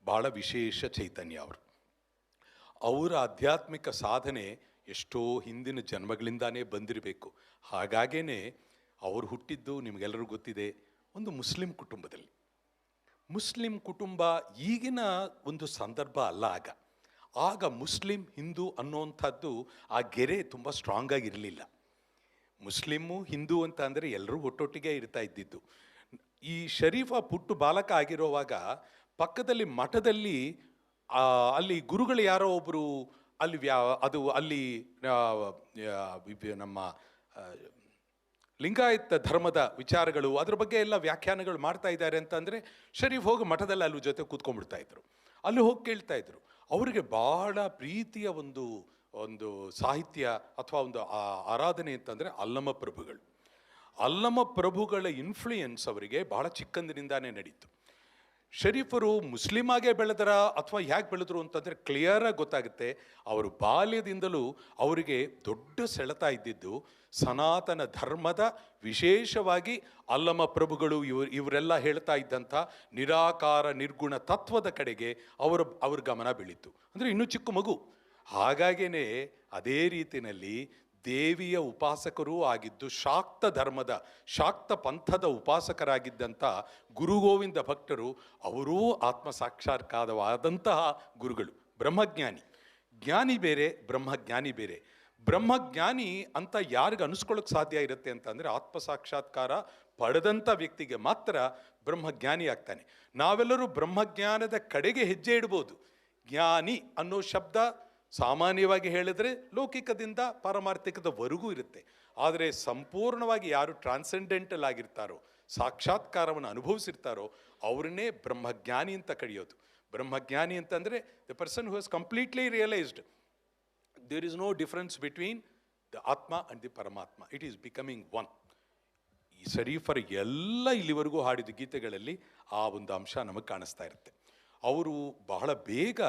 ಭಾಳ ವಿಶೇಷ ಚೈತನ್ಯ ಅವರು. ಅವರ ಆಧ್ಯಾತ್ಮಿಕ ಸಾಧನೆ ಎಷ್ಟೋ ಹಿಂದಿನ ಜನ್ಮಗಳಿಂದಾನೇ ಬಂದಿರಬೇಕು. ಹಾಗಾಗೇ ಅವರು ಹುಟ್ಟಿದ್ದು ನಿಮಗೆಲ್ಲರಿಗೂ ಗೊತ್ತಿದೆ ಒಂದು ಮುಸ್ಲಿಂ ಕುಟುಂಬದಲ್ಲಿ. ಮುಸ್ಲಿಂ ಕುಟುಂಬ ಈಗಿನ ಒಂದು ಸಂದರ್ಭ ಅಲ್ಲ. ಆಗ ಮುಸ್ಲಿಂ ಹಿಂದೂ ಅನ್ನೋವಂಥದ್ದು ಆ ಗೆರೆ ತುಂಬ ಸ್ಟ್ರಾಂಗ್ ಆಗಿರಲಿಲ್ಲ. ಮುಸ್ಲಿಮು ಹಿಂದೂ ಅಂತ ಅಂದರೆ ಎಲ್ಲರೂ ಒಟ್ಟೊಟ್ಟಿಗೆ ಇರ್ತಾ ಇದ್ದಿದ್ದು. ಈ ಶರೀಫ ಪುಟ್ಟು ಬಾಲಕ ಆಗಿರೋವಾಗ ಪಕ್ಕದಲ್ಲಿ ಮಠದಲ್ಲಿ ಅಲ್ಲಿ ಗುರುಗಳು ಯಾರೋ ಒಬ್ಬರು ಅಲ್ಲಿ ಅಲ್ಲಿ ನಮ್ಮ ಲಿಂಗಾಯತ ಧರ್ಮದ ವಿಚಾರಗಳು ಅದ್ರ ಬಗ್ಗೆ ಎಲ್ಲ ವ್ಯಾಖ್ಯಾನಗಳು ಮಾಡ್ತಾ ಇದ್ದಾರೆ ಅಂತಂದರೆ ಶರೀಫ್ ಹೋಗಿ ಮಠದಲ್ಲಿ ಅಲ್ಲಿ ಜೊತೆ ಕೂತ್ಕೊಂಡ್ಬಿಡ್ತಾ ಇದ್ರು. ಅಲ್ಲಿ ಹೋಗಿ ಕೇಳ್ತಾ ಇದ್ರು. ಅವರಿಗೆ ಬಹಳ ಪ್ರೀತಿಯ ಒಂದು ಸಾಹಿತ್ಯ ಅಥವಾ ಒಂದು ಆರಾಧನೆ ಅಂತಂದರೆ ಅಲ್ಲಮ ಪ್ರಭುಗಳು. ಅಲ್ಲಮ ಪ್ರಭುಗಳ ಇನ್ಫ್ಲೂಯೆನ್ಸ್ ಅವರಿಗೆ ಬಹಳ ಚಿಕ್ಕಂದಿನಿಂದಾನೇ ನಡೀತು. ಶರೀಫರು ಮುಸ್ಲಿಮಾಗೇ ಬೆಳೆದರ ಅಥವಾ ಹೇಗೆ ಬೆಳೆದ್ರು ಅಂತಂದರೆ ಕ್ಲಿಯರಾಗಿ ಗೊತ್ತಾಗುತ್ತೆ. ಅವರು ಬಾಲ್ಯದಿಂದಲೂ ಅವರಿಗೆ ದೊಡ್ಡ ಸೆಳೆತ ಇದ್ದಿದ್ದು ಸನಾತನ ಧರ್ಮದ, ವಿಶೇಷವಾಗಿ ಅಲ್ಲಮ ಪ್ರಭುಗಳು ಇವರೆಲ್ಲ ಹೇಳ್ತಾ ಇದ್ದಂಥ ನಿರಾಕಾರ ನಿರ್ಗುಣ ತತ್ವದ ಕಡೆಗೆ ಅವ್ರ ಗಮನ ಬೀಳಿತು. ಅಂದರೆ ಇನ್ನೂ ಚಿಕ್ಕ ಮಗು. ಹಾಗಾಗೇ ಅದೇ ರೀತಿಯಲ್ಲಿ ದೇವಿಯ ಉಪಾಸಕರೂ ಆಗಿದ್ದು ಶಾಕ್ತ ಧರ್ಮದ, ಶಾಕ್ತ ಪಂಥದ ಉಪಾಸಕರಾಗಿದ್ದಂಥ ಗುರು ಗೋವಿಂದ ಭಟ್ಟರು ಅವರೂ ಆತ್ಮ ಸಾಕ್ಷಾತ್ಕಾರವಾದಂತಹ ಗುರುಗಳು. ಬ್ರಹ್ಮಜ್ಞಾನಿ. ಜ್ಞಾನಿ ಬೇರೆ, ಬ್ರಹ್ಮಜ್ಞಾನಿ ಬೇರೆ. ಬ್ರಹ್ಮಜ್ಞಾನಿ ಅಂತ ಯಾರಿಗೆ ಅನಿಸ್ಕೊಳ್ಳೋಕೆ ಸಾಧ್ಯ ಇರುತ್ತೆ ಅಂತಂದರೆ ಆತ್ಮ ಸಾಕ್ಷಾತ್ಕಾರ ಪಡೆದಂಥ ವ್ಯಕ್ತಿಗೆ ಮಾತ್ರ ಬ್ರಹ್ಮಜ್ಞಾನಿ ಆಗ್ತಾನೆ. ನಾವೆಲ್ಲರೂ ಬ್ರಹ್ಮಜ್ಞಾನದ ಕಡೆಗೆ ಹೆಜ್ಜೆ ಇಡ್ಬೋದು. ಜ್ಞಾನಿ ಅನ್ನೋ ಶಬ್ದ ಸಾಮಾನ್ಯವಾಗಿ ಹೇಳಿದ್ರೆ ಲೌಕಿಕದಿಂದ ಪಾರಮಾರ್ಥಿಕದವರೆಗೂ ಇರುತ್ತೆ. ಆದರೆ ಸಂಪೂರ್ಣವಾಗಿ ಯಾರು ಟ್ರಾನ್ಸೆಂಡೆಂಟಲ್ ಆಗಿರ್ತಾರೋ, ಸಾಕ್ಷಾತ್ಕಾರವನ್ನು ಅನುಭವಿಸಿರ್ತಾರೋ ಅವ್ರನ್ನೇ ಬ್ರಹ್ಮಜ್ಞಾನಿ ಅಂತ ಕರೆಯೋದು. ಬ್ರಹ್ಮಜ್ಞಾನಿ ಅಂತಂದರೆ the person who has completely realised there is no difference between the atma and the paramatma. It is becoming one. ಈ ಶರೀಫರ ಎಲ್ಲ ಇಲ್ಲಿವರೆಗೂ ಹಾಡಿದ ಗೀತೆಗಳಲ್ಲಿ ಆ ಒಂದು ಅಂಶ ನಮಗೆ ಕಾಣಿಸ್ತಾ ಇರುತ್ತೆ. ಅವರು ಬಹಳ ಬೇಗ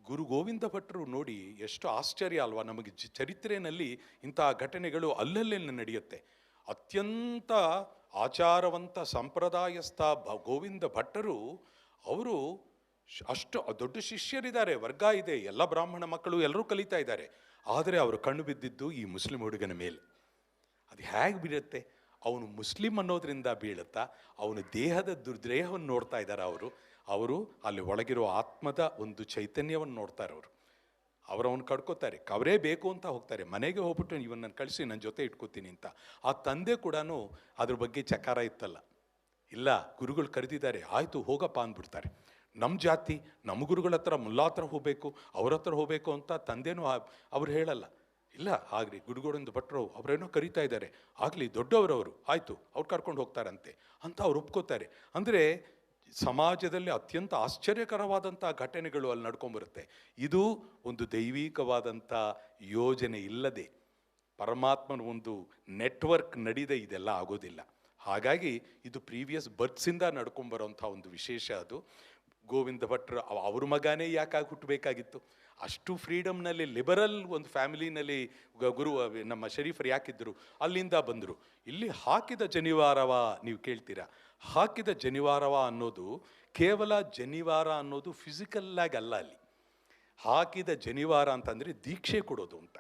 ಗುರು ಗೋವಿಂದ ಭಟ್ಟರು ನೋಡಿ ಎಷ್ಟು ಆಶ್ಚರ್ಯ ಅಲ್ವಾ. ನಮಗೆ ಚರಿತ್ರೆಯಲ್ಲಿ ಇಂಥ ಘಟನೆಗಳು ಅಲ್ಲಲ್ಲೇ ನಡೆಯುತ್ತೆ. ಅತ್ಯಂತ ಆಚಾರವಂತ ಸಂಪ್ರದಾಯಸ್ಥ ಗೋವಿಂದ ಭಟ್ಟರು ಅವರು ಅಷ್ಟು ದೊಡ್ಡ ಶಿಷ್ಯರಿದ್ದಾರೆ, ವರ್ಗ ಇದೆ, ಎಲ್ಲ ಬ್ರಾಹ್ಮಣ ಮಕ್ಕಳು ಎಲ್ಲರೂ ಕಲಿತಾ ಇದ್ದಾರೆ. ಆದರೆ ಅವರು ಕಣ್ಣು ಬಿದ್ದಿದ್ದು ಈ ಮುಸ್ಲಿಂ ಹುಡುಗನ ಮೇಲೆ. ಅದು ಹೇಗೆ ಬೀಳುತ್ತೆ? ಅವನು ಮುಸ್ಲಿಂ ಅನ್ನೋದ್ರಿಂದ ಬೀಳುತ್ತಾ, ಅವನ ದೇಹದ ದುರ್ದೇಹವನ್ನು ನೋಡ್ತಾ ಇದ್ದಾರೆ ಅವರು ಅಲ್ಲಿ ಒಳಗಿರೋ ಆತ್ಮದ ಒಂದು ಚೈತನ್ಯವನ್ನು ನೋಡ್ತಾರೆ. ಅವರವನು ಕಡ್ಕೋತಾರೆ. ಅವರೇ ಬೇಕು ಅಂತ ಹೋಗ್ತಾರೆ. ಮನೆಗೆ ಹೋಗ್ಬಿಟ್ಟು ಇವನ್ನ ಕಳಿಸಿ ನನ್ನ ಜೊತೆ ಇಟ್ಕೋತೀನಿ ಅಂತ. ಆ ತಂದೆ ಕೂಡ ಅದ್ರ ಬಗ್ಗೆ ಚಕಾರ ಇತ್ತಲ್ಲ. ಇಲ್ಲ, ಗುರುಗಳು ಕರೆದಿದ್ದಾರೆ, ಆಯಿತು ಹೋಗಪ್ಪ ಅಂದ್ಬಿಡ್ತಾರೆ. ನಮ್ಮ ಜಾತಿ, ನಮ್ಮ ಗುರುಗಳ ಹತ್ರ, ಮುಲ್ಲಾ ಹತ್ರ ಹೋಗಬೇಕು, ಅವ್ರ ಹತ್ರ ಹೋಗಬೇಕು ಅಂತ ತಂದೆನೂ ಅವ್ರು ಹೇಳಲ್ಲ. ಇಲ್ಲ ಆಗಲಿ, ಗುರುಗೋವಿಂದ ಭಟ್ರು ಅವರೇನೋ ಕರೀತಾ ಇದ್ದಾರೆ, ಆಗಲಿ ದೊಡ್ಡವರವರು, ಆಯಿತು ಅವ್ರು ಕರ್ಕೊಂಡು ಹೋಗ್ತಾರಂತೆ ಅಂತ ಅವ್ರು ಒಪ್ಕೋತಾರೆ. ಅಂದರೆ ಸಮಾಜದಲ್ಲಿ ಅತ್ಯಂತ ಆಶ್ಚರ್ಯಕರವಾದಂಥ ಘಟನೆಗಳು ಅಲ್ಲಿ ನಡ್ಕೊಂಡ್ಬರುತ್ತೆ. ಇದು ಒಂದು ದೈವಿಕವಾದಂಥ ಯೋಜನೆ ಇಲ್ಲದೆ, ಪರಮಾತ್ಮನ ಒಂದು ನೆಟ್ವರ್ಕ್ ನಡೀದೆ ಇದೆಲ್ಲ ಆಗೋದಿಲ್ಲ. ಹಾಗಾಗಿ ಇದು ಪ್ರೀವಿಯಸ್ ಬರ್ತ್ಸಿಂದ ನಡ್ಕೊಂಬರೋಂಥ ಒಂದು ವಿಶೇಷ. ಅದು ಗೋವಿಂದ ಭಟ್ರು ಅವ್ರ ಮಗನೇ ಯಾಕಾಗಿ ಹುಟ್ಟಬೇಕಾಗಿತ್ತು? ಅಷ್ಟು ಫ್ರೀಡಮ್ನಲ್ಲಿ ಲಿಬರಲ್ ಒಂದು ಫ್ಯಾಮಿಲಿನಲ್ಲಿ ಗುರು ನಮ್ಮ ಶರೀಫರು ಯಾಕಿದ್ದರು? ಅಲ್ಲಿಂದ ಬಂದರು. ಇಲ್ಲಿ ಹಾಕಿದ ಜನಿವಾರವ ನೀವು ಕೇಳ್ತೀರಾ. ಹಾಕಿದ ಜನಿವಾರವ ಅನ್ನೋದು ಕೇವಲ ಜನಿವಾರ ಅನ್ನೋದು ಫಿಸಿಕಲ್ಲಾಗಿ ಅಲ್ಲ. ಅಲ್ಲಿ ಹಾಕಿದ ಜನಿವಾರ ಅಂತಂದರೆ ದೀಕ್ಷೆ ಕೊಡೋದು ಅಂತ.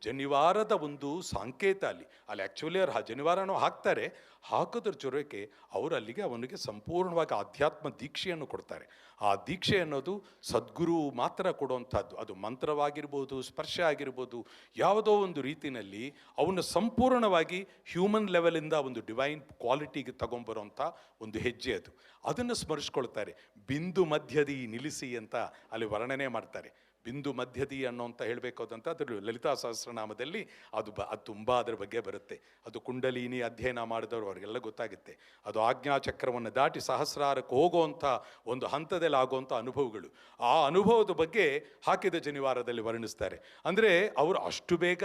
ಜನಿವಾರದ ಒಂದು ಸಂಕೇತ ಅಲ್ಲಿ ಆ್ಯಕ್ಚುಲಿ ಅವ್ರು ಜನಿವಾರನೂ ಹಾಕ್ತಾರೆ. ಹಾಕೋದ್ರ ಜೊತೆಗೆ ಅವರು ಅಲ್ಲಿಗೆ ಅವನಿಗೆ ಸಂಪೂರ್ಣವಾಗಿ ಆಧ್ಯಾತ್ಮ ದೀಕ್ಷೆಯನ್ನು ಕೊಡ್ತಾರೆ. ಆ ದೀಕ್ಷೆ ಅನ್ನೋದು ಸದ್ಗುರು ಮಾತ್ರ ಕೊಡುವಂಥದ್ದು. ಅದು ಮಂತ್ರವಾಗಿರ್ಬೋದು, ಸ್ಪರ್ಶ ಆಗಿರ್ಬೋದು, ಯಾವುದೋ ಒಂದು ರೀತಿಯಲ್ಲಿ ಅವನ್ನ ಸಂಪೂರ್ಣವಾಗಿ ಹ್ಯೂಮನ್ ಲೆವೆಲಿಂದ ಒಂದು ಡಿವೈನ್ ಕ್ವಾಲಿಟಿಗೆ ತಗೊಂಬರೋಂಥ ಒಂದು ಹೆಜ್ಜೆ ಅದು. ಅದನ್ನು ಸ್ಮರಿಸ್ಕೊಳ್ತಾರೆ. ಬಿಂದು ಮಧ್ಯದಿ ನಿಲ್ಲಿಸಿ ಅಂತ ಅಲ್ಲಿ ವರ್ಣನೆ ಮಾಡ್ತಾರೆ. ಬಿಂದು ಮಧ್ಯದಿ ಅನ್ನೋಂತ ಹೇಳಬೇಕಾದಂಥ ಅದ್ರ ಲಲಿತಾ ಸಹಸ್ರನಾಮದಲ್ಲಿ ಅದು ತುಂಬ ಅದರ ಬಗ್ಗೆ ಬರುತ್ತೆ. ಅದು ಕುಂಡಲಿನಿ ಅಧ್ಯಯನ ಮಾಡಿದವರು ಅವ್ರಿಗೆಲ್ಲ ಗೊತ್ತಾಗುತ್ತೆ. ಅದು ಆಜ್ಞಾಚಕ್ರವನ್ನು ದಾಟಿ ಸಹಸ್ರಾರಕ್ಕೆ ಹೋಗುವಂಥ ಒಂದು ಹಂತದಲ್ಲಿ ಆಗುವಂಥ ಅನುಭವಗಳು. ಆ ಅನುಭವದ ಬಗ್ಗೆ ಹಾಕಿದ ಜನಿವಾರದಲ್ಲಿ ವರ್ಣಿಸ್ತಾರೆ. ಅಂದರೆ ಅವರು ಅಷ್ಟು ಬೇಗ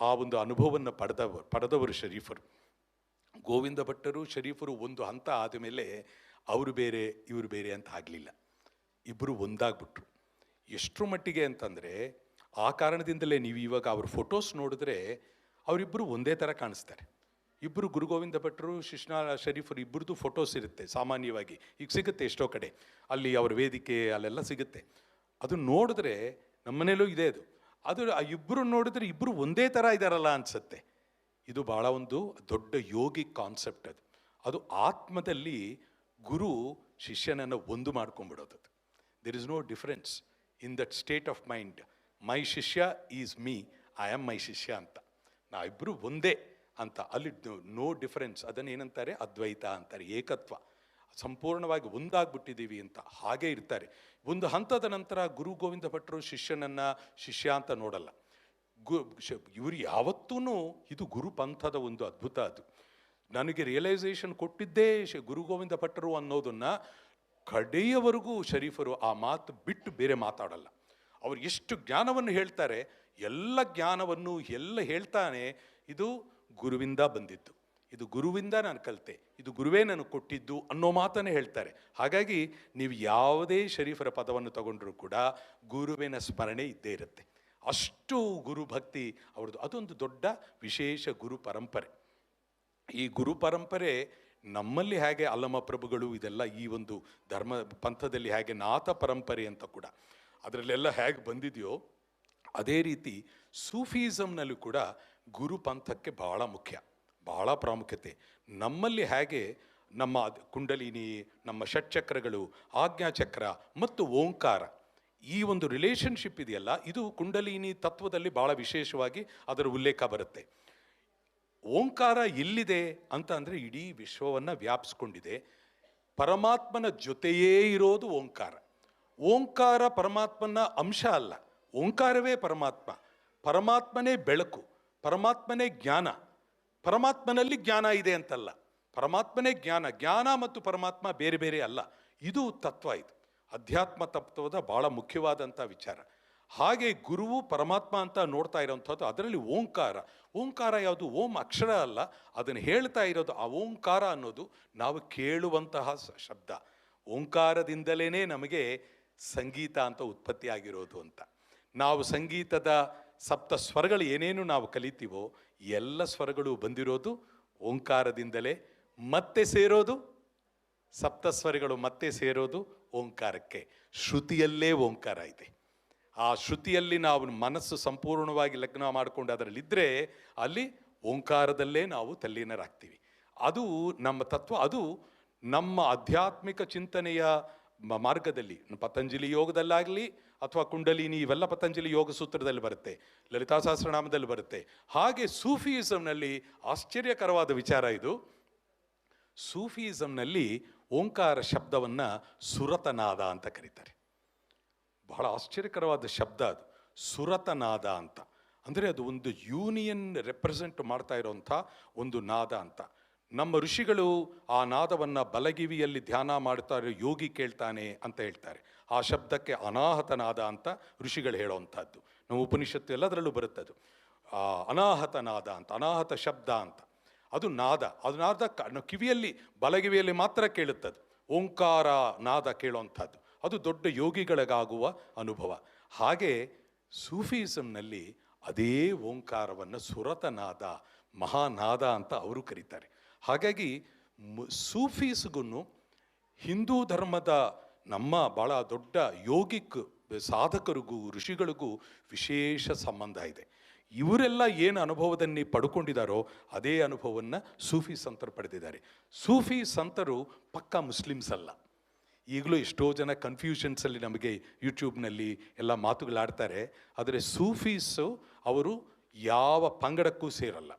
ಆ ಒಂದು ಅನುಭವವನ್ನು ಪಡೆದವರು ಶರೀಫರು. ಗೋವಿಂದ ಭಟ್ಟರು ಶರೀಫರು ಒಂದು ಹಂತ ಆದಮೇಲೆ ಅವರು ಬೇರೆ ಇವರು ಬೇರೆ ಅಂತ ಆಗಲಿಲ್ಲ. ಇಬ್ಬರು ಒಂದಾಗ್ಬಿಟ್ರು. ಎಷ್ಟರ ಮಟ್ಟಿಗೆ ಅಂತಂದರೆ ಆ ಕಾರಣದಿಂದಲೇ ನೀವು ಇವಾಗ ಅವ್ರ ಫೋಟೋಸ್ ನೋಡಿದ್ರೆ ಅವರಿಬ್ಬರು ಒಂದೇ ಥರ ಕಾಣಿಸ್ತಾರೆ. ಇಬ್ಬರು ಗುರು ಗೋವಿಂದ ಭಟ್ರು, ಶಿಶ್ನಾ ಶರೀಫರು ಇಬ್ಬರದು ಫೋಟೋಸ್ ಇರುತ್ತೆ ಸಾಮಾನ್ಯವಾಗಿ. ಈಗ ಸಿಗುತ್ತೆ ಎಷ್ಟೋ ಕಡೆ, ಅಲ್ಲಿ ಅವ್ರ ವೇದಿಕೆ ಅಲ್ಲೆಲ್ಲ ಸಿಗುತ್ತೆ. ಅದು ನೋಡಿದ್ರೆ ನಮ್ಮನೇಲೂ ಇದೆ. ಅದು ಅದು ಆ ಇಬ್ಬರು ನೋಡಿದ್ರೆ ಇಬ್ಬರು ಒಂದೇ ಥರ ಇದ್ದಾರಲ್ಲ ಅನ್ಸುತ್ತೆ. ಇದು ಭಾಳ ಒಂದು ದೊಡ್ಡ ಯೋಗಿ ಕಾನ್ಸೆಪ್ಟ್ ಅದು. ಅದು ಆತ್ಮದಲ್ಲಿ ಗುರು ಶಿಷ್ಯನನ್ನು ಒಂದು ಮಾಡ್ಕೊಂಡ್ಬಿಡೋದು. There is no difference in that state of mind. My ಶಿಷ್ಯ is me, I am my ಶಿಷ್ಯ ಅಂತ, ನಾವಿಬ್ಬರು ಒಂದೇ ಅಂತ. ಅಲ್ಲಿ ನೋ ಡಿಫರೆನ್ಸ್. ಅದನ್ನು ಏನಂತಾರೆ? ಅದ್ವೈತ ಅಂತಾರೆ, ಏಕತ್ವ. ಸಂಪೂರ್ಣವಾಗಿ ಒಂದಾಗ್ಬಿಟ್ಟಿದ್ದೀವಿ ಅಂತ ಹಾಗೇ ಇರ್ತಾರೆ. ಒಂದು ಹಂತದ ನಂತರ ಗುರು ಗೋವಿಂದ ಭಟ್ರು ಶಿಷ್ಯನನ್ನು ಶಿಷ್ಯ ಅಂತ ನೋಡಲ್ಲ. ಇವರು ಯಾವತ್ತೂ ಇದು ಗುರು ಪಂಥದ ಒಂದು ಅದ್ಭುತ. ಅದು ನನಗೆ ರಿಯಲೈಸೇಷನ್ ಕೊಟ್ಟಿದ್ದೇ ಗುರು ಗೋವಿಂದ ಭಟ್ರು ಅನ್ನೋದನ್ನು ಕಡೆಯವರೆಗೂ ಶರೀಫರು ಆ ಮಾತು ಬಿಟ್ಟು ಬೇರೆ ಮಾತಾಡಲ್ಲ. ಅವ್ರು ಎಷ್ಟು ಜ್ಞಾನವನ್ನು ಹೇಳ್ತಾರೆ, ಎಲ್ಲ ಜ್ಞಾನವನ್ನು ಎಲ್ಲ ಹೇಳ್ತಾನೆ, ಇದು ಗುರುವಿಂದ ಬಂದಿತ್ತು, ಇದು ಗುರುವಿಂದ ನಾನು ಕಲಿತೆ, ಇದು ಗುರುವೇ ನನಗೆ ಕೊಟ್ಟಿದ್ದು ಅನ್ನೋ ಮಾತನ್ನೇ ಹೇಳ್ತಾರೆ. ಹಾಗಾಗಿ ನೀವು ಯಾವುದೇ ಶರೀಫರ ಪದವನ್ನು ತಗೊಂಡ್ರೂ ಕೂಡ ಗುರುವಿನ ಸ್ಮರಣೆ ಇದ್ದೇ ಇರುತ್ತೆ. ಅಷ್ಟು ಗುರು ಭಕ್ತಿ ಅವ್ರದ್ದು. ಅದೊಂದು ದೊಡ್ಡ ವಿಶೇಷ ಗುರು ಪರಂಪರೆ. ಈ ಗುರು ಪರಂಪರೆ ನಮ್ಮಲ್ಲಿ ಹೇಗೆ ಅಲ್ಲಮ ಪ್ರಭುಗಳು ಇದೆಲ್ಲ ಈ ಒಂದು ಧರ್ಮ ಪಂಥದಲ್ಲಿ ಹೇಗೆ ನಾಥ ಪರಂಪರೆ ಅಂತ ಕೂಡ ಅದರಲ್ಲೆಲ್ಲ ಹೇಗೆ ಬಂದಿದೆಯೋ, ಅದೇ ರೀತಿ ಸೂಫಿಸಮ್ನಲ್ಲೂ ಕೂಡ ಗುರು ಪಂಥಕ್ಕೆ ಭಾಳ ಮುಖ್ಯ, ಭಾಳ ಪ್ರಾಮುಖ್ಯತೆ. ನಮ್ಮಲ್ಲಿ ಹೇಗೆ ನಮ್ಮ ಕುಂಡಲಿನಿ, ನಮ್ಮ ಷಟ್ಚಕ್ರಗಳು, ಆಜ್ಞಾಚಕ್ರ ಮತ್ತು ಓಂಕಾರ, ಈ ಒಂದು ರಿಲೇಷನ್ಶಿಪ್ ಇದೆಯಲ್ಲ, ಇದು ಕುಂಡಲಿನಿ ತತ್ವದಲ್ಲಿ ಭಾಳ ವಿಶೇಷವಾಗಿ ಅದರ ಉಲ್ಲೇಖ ಬರುತ್ತೆ. ಓಂಕಾರ ಎಲ್ಲಿದೆ ಅಂತ ಅಂದರೆ ಇಡೀ ವಿಶ್ವವನ್ನು ವ್ಯಾಪಿಸ್ಕೊಂಡಿದೆ. ಪರಮಾತ್ಮನ ಜೊತೆಯೇ ಇರೋದು ಓಂಕಾರ. ಓಂಕಾರ ಪರಮಾತ್ಮನ ಅಂಶ ಅಲ್ಲ, ಓಂಕಾರವೇ ಪರಮಾತ್ಮ. ಪರಮಾತ್ಮನೇ ಬೆಳಕು, ಪರಮಾತ್ಮನೇ ಜ್ಞಾನ. ಪರಮಾತ್ಮನಲ್ಲಿ ಜ್ಞಾನ ಇದೆ ಅಂತಲ್ಲ, ಪರಮಾತ್ಮನೇ ಜ್ಞಾನ. ಜ್ಞಾನ ಮತ್ತು ಪರಮಾತ್ಮ ಬೇರೆ ಬೇರೆ ಅಲ್ಲ. ಇದು ತತ್ವ, ಇದು ಅಧ್ಯಾತ್ಮ ತತ್ವದ ಭಾಳ ಮುಖ್ಯವಾದಂಥ ವಿಚಾರ. ಹಾಗೆ ಗುರುವು ಪರಮಾತ್ಮ ಅಂತ ನೋಡ್ತಾ ಇರೋವಂಥದ್ದು. ಅದರಲ್ಲಿ ಓಂಕಾರ. ಓಂಕಾರ ಯಾವುದು? ಓಂ ಅಕ್ಷರ ಅಲ್ಲ, ಅದನ್ನು ಹೇಳ್ತಾ ಇರೋದು. ಆ ಓಂಕಾರ ಅನ್ನೋದು ನಾವು ಕೇಳುವಂತಹ ಶಬ್ದ. ಓಂಕಾರದಿಂದಲೇ ನಮಗೆ ಸಂಗೀತ ಅಂತ ಉತ್ಪತ್ತಿ ಆಗಿರೋದು ಅಂತ. ನಾವು ಸಂಗೀತದ ಸಪ್ತ ಸ್ವರಗಳು ಏನೇನು ನಾವು ಕಲಿತೀವೋ ಎಲ್ಲ ಸ್ವರಗಳು ಬಂದಿರೋದು ಓಂಕಾರದಿಂದಲೇ. ಮತ್ತೆ ಸೇರೋದು ಸಪ್ತಸ್ವರಗಳು, ಮತ್ತೆ ಸೇರೋದು ಓಂಕಾರಕ್ಕೆ. ಶ್ರುತಿಯಲ್ಲೇ ಓಂಕಾರ ಇದೆ. ಆ ಶ್ರುತಿಯಲ್ಲಿ ನಾವು ಮನಸ್ಸು ಸಂಪೂರ್ಣವಾಗಿ ಲಗ್ನ ಮಾಡಿಕೊಂಡು ಅದರಲ್ಲಿದ್ದರೆ ಅಲ್ಲಿ ಓಂಕಾರದಲ್ಲೇ ನಾವು ತಲ್ಲೀನರಾಗ್ತೀವಿ. ಅದು ನಮ್ಮ ತತ್ವ. ಅದು ನಮ್ಮ ಆಧ್ಯಾತ್ಮಿಕ ಚಿಂತನೆಯ ಮಾರ್ಗದಲ್ಲಿ, ಪತಂಜಲಿ ಯೋಗದಲ್ಲಾಗಲಿ ಅಥವಾ ಕುಂಡಲಿನಿ, ಇವೆಲ್ಲ ಪತಂಜಲಿ ಯೋಗ ಸೂತ್ರದಲ್ಲಿ ಬರುತ್ತೆ, ಲಲಿತಾ ಸಹಸ್ರನಾಮದಲ್ಲಿ ಬರುತ್ತೆ. ಹಾಗೆ ಸೂಫಿಯಿಸಮ್ನಲ್ಲಿ ಆಶ್ಚರ್ಯಕರವಾದ ವಿಚಾರ ಇದು. ಸೂಫಿಯಿಸಮ್ನಲ್ಲಿ ಓಂಕಾರ ಶಬ್ದವನ್ನು ಸುರತನಾದ ಅಂತ ಕರೀತಾರೆ. ಬಹಳ ಆಶ್ಚರ್ಯಕರವಾದ ಶಬ್ದ ಅದು, ಸುರತನಾದ ಅಂತ. ಅಂದರೆ ಅದು ಒಂದು ಯೂನಿಯನ್ ರೆಪ್ರೆಸೆಂಟ್ ಮಾಡ್ತಾ ಇರೋವಂಥ ಒಂದು ನಾದ ಅಂತ. ನಮ್ಮ ಋಷಿಗಳು ಆ ನಾದವನ್ನು ಬಲಗಿವಿಯಲ್ಲಿ ಧ್ಯಾನ ಮಾಡ್ತಾ ಇರೋ ಯೋಗಿ ಕೇಳ್ತಾನೆ ಅಂತ ಹೇಳ್ತಾರೆ. ಆ ಶಬ್ದಕ್ಕೆ ಅನಾಹತ ನಾದ ಅಂತ ಋಷಿಗಳು ಹೇಳೋವಂಥದ್ದು. ನಮ್ಮ ಉಪನಿಷತ್ತು ಎಲ್ಲದರಲ್ಲೂ ಬರುತ್ತೆ ಅದು. ಅನಾಹತ ನಾದ ಅಂತ, ಅನಾಹತ ಶಬ್ದ ಅಂತ. ಅದು ನಾದ. ಅದು ನಾದ ಕಿವಿಯಲ್ಲಿ, ಬಲಗಿವಿಯಲ್ಲಿ ಮಾತ್ರ ಕೇಳುತ್ತದು. ಓಂಕಾರ ನಾದ ಕೇಳೋವಂಥದ್ದು ಅದು ದೊಡ್ಡ ಯೋಗಿಗಳಿಗಾಗುವ ಅನುಭವ. ಹಾಗೆ ಸೂಫಿಸಮ್ನಲ್ಲಿ ಅದೇ ಓಂಕಾರವನ್ನು ಸುರತನಾದ, ಮಹಾನಾದ ಅಂತ ಅವರು ಕರೀತಾರೆ. ಹಾಗಾಗಿ ಸೂಫೀಸ್ಗೂ ಹಿಂದೂ ಧರ್ಮದ ನಮ್ಮ ಭಾಳ ದೊಡ್ಡ ಯೋಗಿಕ್ ಸಾಧಕರಿಗೂ ಋಷಿಗಳಿಗೂ ವಿಶೇಷ ಸಂಬಂಧ ಇದೆ. ಇವರೆಲ್ಲ ಏನು ಅನುಭವದಲ್ಲಿ ಪಡ್ಕೊಂಡಿದ್ದಾರೋ ಅದೇ ಅನುಭವವನ್ನು ಸೂಫಿ ಸಂತರು ಪಡೆದಿದ್ದಾರೆ. ಸೂಫಿ ಸಂತರು ಪಕ್ಕಾ ಮುಸ್ಲಿಮ್ಸ್ ಅಲ್ಲ. ಈಗಲೂ ಎಷ್ಟೋ ಜನ ಕನ್ಫ್ಯೂಷನ್ಸಲ್ಲಿ ನಮಗೆ ಯೂಟ್ಯೂಬ್ನಲ್ಲಿ ಎಲ್ಲ ಮಾತುಗಳಾಡ್ತಾರೆ. ಆದರೆ ಸೂಫೀಸು ಅವರು ಯಾವ ಪಂಗಡಕ್ಕೂ ಸೇರಲ್ಲ,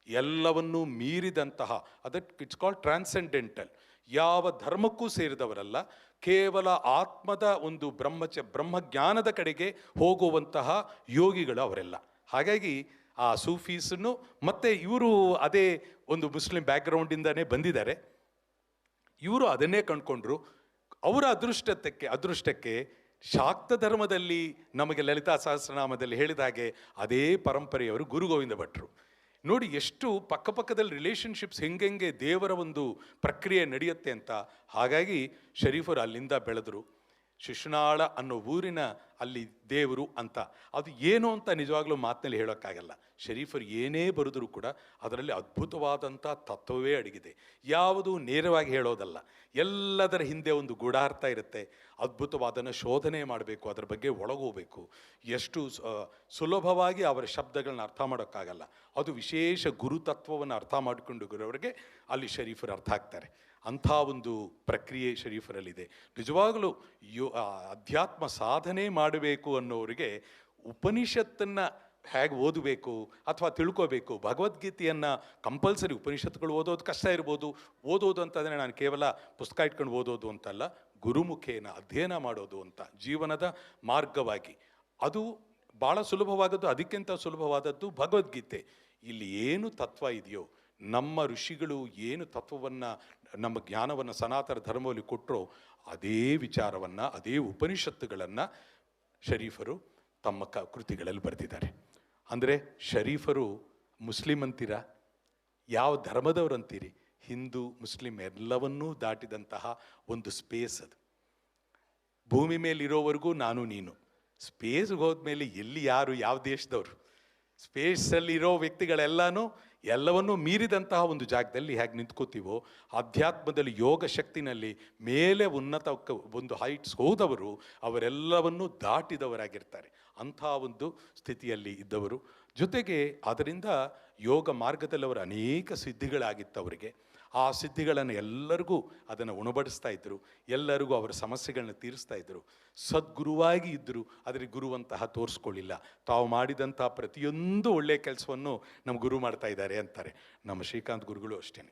ಎಲ್ಲವನ್ನೂ ಮೀರಿದಂತಹ, ಅದಕ್ಕೆ ಇಟ್ಸ್ ಕಾಲ್ಡ್ ಟ್ರಾನ್ಸೆಂಡೆಂಟಲ್. ಯಾವ ಧರ್ಮಕ್ಕೂ ಸೇರಿದವರಲ್ಲ, ಕೇವಲ ಆತ್ಮದ ಒಂದು ಬ್ರಹ್ಮಜ್ಞಾನದ ಕಡೆಗೆ ಹೋಗುವಂತಹ ಯೋಗಿಗಳು ಅವರೆಲ್ಲ. ಹಾಗಾಗಿ ಆ ಸೂಫೀಸನ್ನು ಮತ್ತು ಇವರು ಅದೇ ಒಂದು ಮುಸ್ಲಿಂ ಬ್ಯಾಕ್ಗ್ರೌಂಡಿಂದನೇ ಬಂದಿದ್ದಾರೆ. ಇವರು ಅದನ್ನೇ ಕಂಡುಕೊಂಡ್ರು. ಅವರ ಅದೃಷ್ಟಕ್ಕೆ ಶಾಕ್ತ ಧರ್ಮದಲ್ಲಿ ನಮಗೆ ಲಲಿತಾ ಸಹಸ್ರನಾಮದಲ್ಲಿ ಹೇಳಿದ ಹಾಗೆ ಅದೇ ಪರಂಪರೆಯವರು ಗುರು ಗೋವಿಂದ ಭಟ್ರು. ನೋಡಿ ಎಷ್ಟು ಪಕ್ಕಪಕ್ಕದಲ್ಲಿ ರಿಲೇಷನ್ಶಿಪ್ಸ್, ಹೆಂಗೆ ದೇವರ ಒಂದು ಪ್ರಕ್ರಿಯೆ ನಡೆಯುತ್ತೆ ಅಂತ. ಹಾಗಾಗಿ ಶರೀಫರು ಅಲ್ಲಿಂದ ಬೆಳೆದರು. ಶಿಶುನಾಳ ಅನ್ನೋ ಊರಿನ ಅಲ್ಲಿ ದೇವರು ಅಂತ. ಅದು ಏನು ಅಂತ ನಿಜವಾಗ್ಲೂ ಮಾತಿನಲ್ಲಿ ಹೇಳೋಕ್ಕಾಗಲ್ಲ. ಶರೀಫರು ಏನೇ ಬರೆದರೂ ಕೂಡ ಅದರಲ್ಲಿ ಅದ್ಭುತವಾದಂಥ ತತ್ವವೇ ಅಡಗಿದೆ. ಯಾವುದು ನೇರವಾಗಿ ಹೇಳೋದಲ್ಲ, ಎಲ್ಲದರ ಹಿಂದೆ ಒಂದು ಗೂಢಾರ್ಥ ಇರುತ್ತೆ. ಅದ್ಭುತವಾದನ್ನು ಶೋಧನೆ ಮಾಡಬೇಕು, ಅದರ ಬಗ್ಗೆ ಒಳಗೋಗಬೇಕು. ಎಷ್ಟು ಸುಲಭವಾಗಿ ಅವರ ಶಬ್ದಗಳನ್ನ ಅರ್ಥ ಮಾಡೋಕ್ಕಾಗಲ್ಲ. ಅದು ವಿಶೇಷ ಗುರುತತ್ವವನ್ನು ಅರ್ಥ ಮಾಡಿಕೊಂಡವರಿಗೆ ಅಲ್ಲಿ ಶರೀಫರು ಅರ್ಥ ಆಗ್ತಾರೆ. ಅಂಥ ಒಂದು ಪ್ರಕ್ರಿಯೆ ಶರೀಫರಲ್ಲಿದೆ. ನಿಜವಾಗಲೂ ಅಧ್ಯಾತ್ಮ ಸಾಧನೆ ಮಾಡಬೇಕು ಅನ್ನೋರಿಗೆ ಉಪನಿಷತ್ತನ್ನು ಹೇಗೆ ಓದಬೇಕು ಅಥವಾ ತಿಳ್ಕೋಬೇಕು, ಭಗವದ್ಗೀತೆಯನ್ನು ಕಂಪಲ್ಸರಿ. ಉಪನಿಷತ್ತುಗಳು ಓದೋದು ಕಷ್ಟ ಇರ್ಬೋದು, ಓದೋದು ಅಂತಂದರೆ ನಾನು ಕೇವಲ ಪುಸ್ತಕ ಇಟ್ಕೊಂಡು ಓದೋದು ಅಂತಲ್ಲ, ಗುರುಮುಖೇನ ಅಧ್ಯಯನ ಮಾಡೋದು ಅಂತ, ಜೀವನದ ಮಾರ್ಗವಾಗಿ. ಅದು ಭಾಳ ಸುಲಭವಾದದ್ದು. ಅದಕ್ಕಿಂತ ಸುಲಭವಾದದ್ದು ಭಗವದ್ಗೀತೆ. ಇಲ್ಲಿ ಏನು ತತ್ವ ಇದೆಯೋ, ನಮ್ಮ ಋಷಿಗಳು ಏನು ತತ್ವವನ್ನು, ನಮ್ಮ ಜ್ಞಾನವನ್ನು ಸನಾತನ ಧರ್ಮದಲ್ಲಿ ಕೊಟ್ಟರೋ ಅದೇ ವಿಚಾರವನ್ನು, ಅದೇ ಉಪನಿಷತ್ತುಗಳನ್ನು ಶರೀಫರು ತಮ್ಮ ಕೃತಿಗಳಲ್ಲಿ ಬರೆದಿದ್ದಾರೆ. ಅಂದರೆ ಶರೀಫರು ಮುಸ್ಲಿಂ ಅಂತೀರ, ಯಾವ ಧರ್ಮದವರು ಅಂತೀರಿ, ಹಿಂದೂ ಮುಸ್ಲಿಂ ಎಲ್ಲವನ್ನೂ ದಾಟಿದಂತಹ ಒಂದು ಸ್ಪೇಸ್ ಅದು. ಭೂಮಿ ಮೇಲಿರೋವರೆಗೂ ನಾನು ನೀನು, ಸ್ಪೇಸ್ಗೆ ಹೋದ್ಮೇಲೆ ಎಲ್ಲಿ ಯಾರು ಯಾವ ದೇಶದವರು, ಸ್ಪೇಸಲ್ಲಿರೋ ವ್ಯಕ್ತಿಗಳೆಲ್ಲನೂ ಎಲ್ಲವನ್ನೂ ಮೀರಿದಂತಹ ಒಂದು ಜಾಗದಲ್ಲಿ ಹೇಗೆ ನಿಂತ್ಕೋತೀವೋ, ಆಧ್ಯಾತ್ಮದಲ್ಲಿ ಯೋಗ ಶಕ್ತಿನಲ್ಲಿ ಮೇಲೆ ಉನ್ನತ ಒಂದು ಹೈಟ್ಸ್ ಹೋದವರು ಅವರೆಲ್ಲವನ್ನೂ ದಾಟಿದವರಾಗಿರ್ತಾರೆ. ಅಂಥ ಒಂದು ಸ್ಥಿತಿಯಲ್ಲಿ ಇದ್ದವರು. ಜೊತೆಗೆ ಅದರಿಂದ ಯೋಗ ಮಾರ್ಗದಲ್ಲಿ ಅವರ ಅನೇಕ ಸಿದ್ಧಿಗಳಾಗಿತ್ತು ಅವರಿಗೆ. ಆ ಸಿದ್ಧಿಗಳನ್ನು ಎಲ್ಲರಿಗೂ ಅದನ್ನು ಉಣಬಡಿಸ್ತಾ ಇದ್ದರು, ಎಲ್ಲರಿಗೂ ಅವರ ಸಮಸ್ಯೆಗಳನ್ನ ತೀರಿಸ್ತಾ ಇದ್ದರು. ಸದ್ಗುರುವಾಗಿ ಇದ್ದರು, ಆದರೆ ಗುರುವಂತಹ ತೋರಿಸ್ಕೊಳ್ಳಿಲ್ಲ. ತಾವು ಮಾಡಿದಂಥ ಪ್ರತಿಯೊಂದು ಒಳ್ಳೆಯ ಕೆಲಸವನ್ನು ನಮ್ಮ ಗುರು ಮಾಡ್ತಾ ಇದ್ದಾರೆ ಅಂತಾರೆ. ನಮ್ಮ ಶ್ರೀಕಾಂತ್ ಗುರುಗಳು ಅಷ್ಟೇ.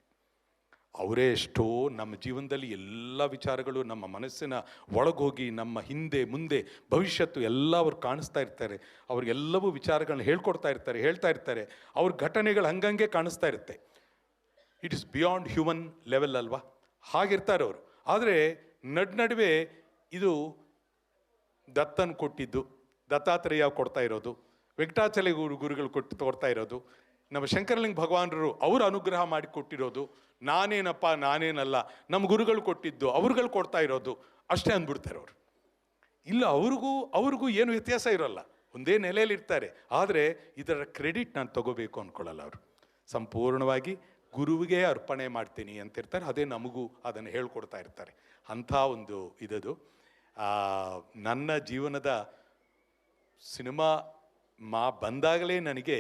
ಅವರೇ ಎಷ್ಟೋ ನಮ್ಮ ಜೀವನದಲ್ಲಿ ಎಲ್ಲ ವಿಚಾರಗಳು ನಮ್ಮ ಮನಸ್ಸಿನ ಒಳಗೋಗಿ ನಮ್ಮ ಹಿಂದೆ ಮುಂದೆ ಭವಿಷ್ಯತ್ತು ಎಲ್ಲ ಅವ್ರು ಕಾಣಿಸ್ತಾ ಇರ್ತಾರೆ. ಅವ್ರಿಗೆಲ್ಲವೂ ವಿಚಾರಗಳನ್ನ ಹೇಳ್ತಾ ಇರ್ತಾರೆ. ಅವ್ರ ಘಟನೆಗಳು ಹಂಗಂಗೆ ಕಾಣಿಸ್ತಾ ಇರುತ್ತೆ. It is beyond human level ಅಲ್ವಾ, ಹಾಗಿರ್ತಾರೆ ಅವರು. ಆದರೆ ನಡುವೆ ಇದು ದತ್ತನ್ ಕೊಟ್ಟಿದ್ದು, ದತ್ತಾತ್ರೇಯ ಕೊಡ್ತಾ ಇರೋದು, ವೆಂಕಟಾಚಲ ಗುರುಗಳು ತೋರ್ತಾ ಇರೋದು, ನಮ್ಮ ಶಂಕರಲಿಂಗ ಭಗವಾನರು ಅವರು ಅನುಗ್ರಹ ಮಾಡಿ ಕೊಟ್ಟಿರೋದು, ನಾನೇನಲ್ಲ ನಮ್ಮ ಗುರುಗಳು ಕೊಟ್ಟಿದ್ದು, ಅವ್ರುಗಳು ಕೊಡ್ತಾ ಇರೋದು ಅಷ್ಟೇ ಅಂದ್ಬಿಡ್ತಾರೆ ಅವರು. ಇಲ್ಲ, ಅವ್ರಿಗೂ ಏನು ವ್ಯತ್ಯಾಸ ಇರೋಲ್ಲ, ಒಂದೇ ನೆಲೆಯಲ್ಲಿ ಇರ್ತಾರೆ. ಆದರೆ ಇದರ ಕ್ರೆಡಿಟ್ ನಾನು ತಗೋಬೇಕು ಅಂದ್ಕೊಳ್ಳಲ್ಲ ಅವರು. ಸಂಪೂರ್ಣವಾಗಿ ಗುರುವಿಗೆ ಅರ್ಪಣೆ ಮಾಡ್ತೀನಿ ಅಂತಿರ್ತಾರೆ. ಅದೇ ನಮಗೂ ಅದನ್ನು ಹೇಳ್ಕೊಡ್ತಾ ಇರ್ತಾರೆ. ಅಂಥ ಒಂದು ಇದದು. ನನ್ನ ಜೀವನದ ಸಿನಿಮಾ ಬಂದಾಗಲೇ ನನಗೆ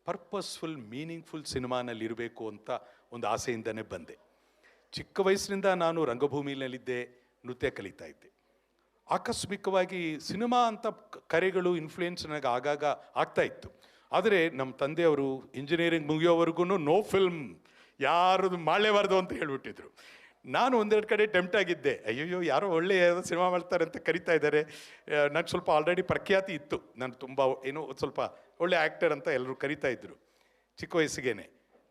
ಪರ್ಪಸ್ಫುಲ್ ಮೀನಿಂಗ್ಫುಲ್ ಸಿನಿಮಾನಲ್ಲಿರಬೇಕು ಅಂತ ಒಂದು ಆಸೆಯಿಂದನೇ ಬಂದೆ. ಚಿಕ್ಕ ವಯಸ್ಸಿನಿಂದ ನಾನು ರಂಗಭೂಮಿಯಲ್ಲಿದ್ದೆ, ನೃತ್ಯ ಕಲಿತಾ ಇದ್ದೆ. ಆಕಸ್ಮಿಕವಾಗಿ ಸಿನಿಮಾ ಅಂತ ಕರೆಗಳು ಇನ್ಫ್ಲೂಯೆನ್ಸ್ ನನಗೆ ಆಗಾಗ ಆಗ್ತಾ ಇತ್ತು. ಆದರೆ ನಮ್ಮ ತಂದೆಯವರು ಇಂಜಿನಿಯರಿಂಗ್ ಮುಗಿಯೋವರೆಗೂ ನೋ ಫಿಲ್ಮ್, ಯಾರದು ಮಾಡಲೇಬಾರ್ದು ಅಂತ ಹೇಳ್ಬಿಟ್ಟಿದ್ರು. ನಾನು ಒಂದೆರಡು ಕಡೆ ಟೆಂಪ್ಟ್ ಆಗಿದ್ದೆ. ಅಯ್ಯೋ, ಯಾರೋ ಒಳ್ಳೆಯ ಸಿನಿಮಾ ಮಾಡ್ತಾರೆ ಅಂತ ಕರಿತಾ ಇದ್ದಾರೆ. ನನಗೆ ಸ್ವಲ್ಪ ಆಲ್ರೆಡಿ ಪ್ರಖ್ಯಾತಿ ಇತ್ತು, ನಾನು ತುಂಬ ಏನೋ ಸ್ವಲ್ಪ ಒಳ್ಳೆ ಆ್ಯಕ್ಟರ್ ಅಂತ ಎಲ್ಲರೂ ಕರಿತಾ ಇದ್ದರು ಚಿಕ್ಕ ವಯಸ್ಸಿಗೇನೆ.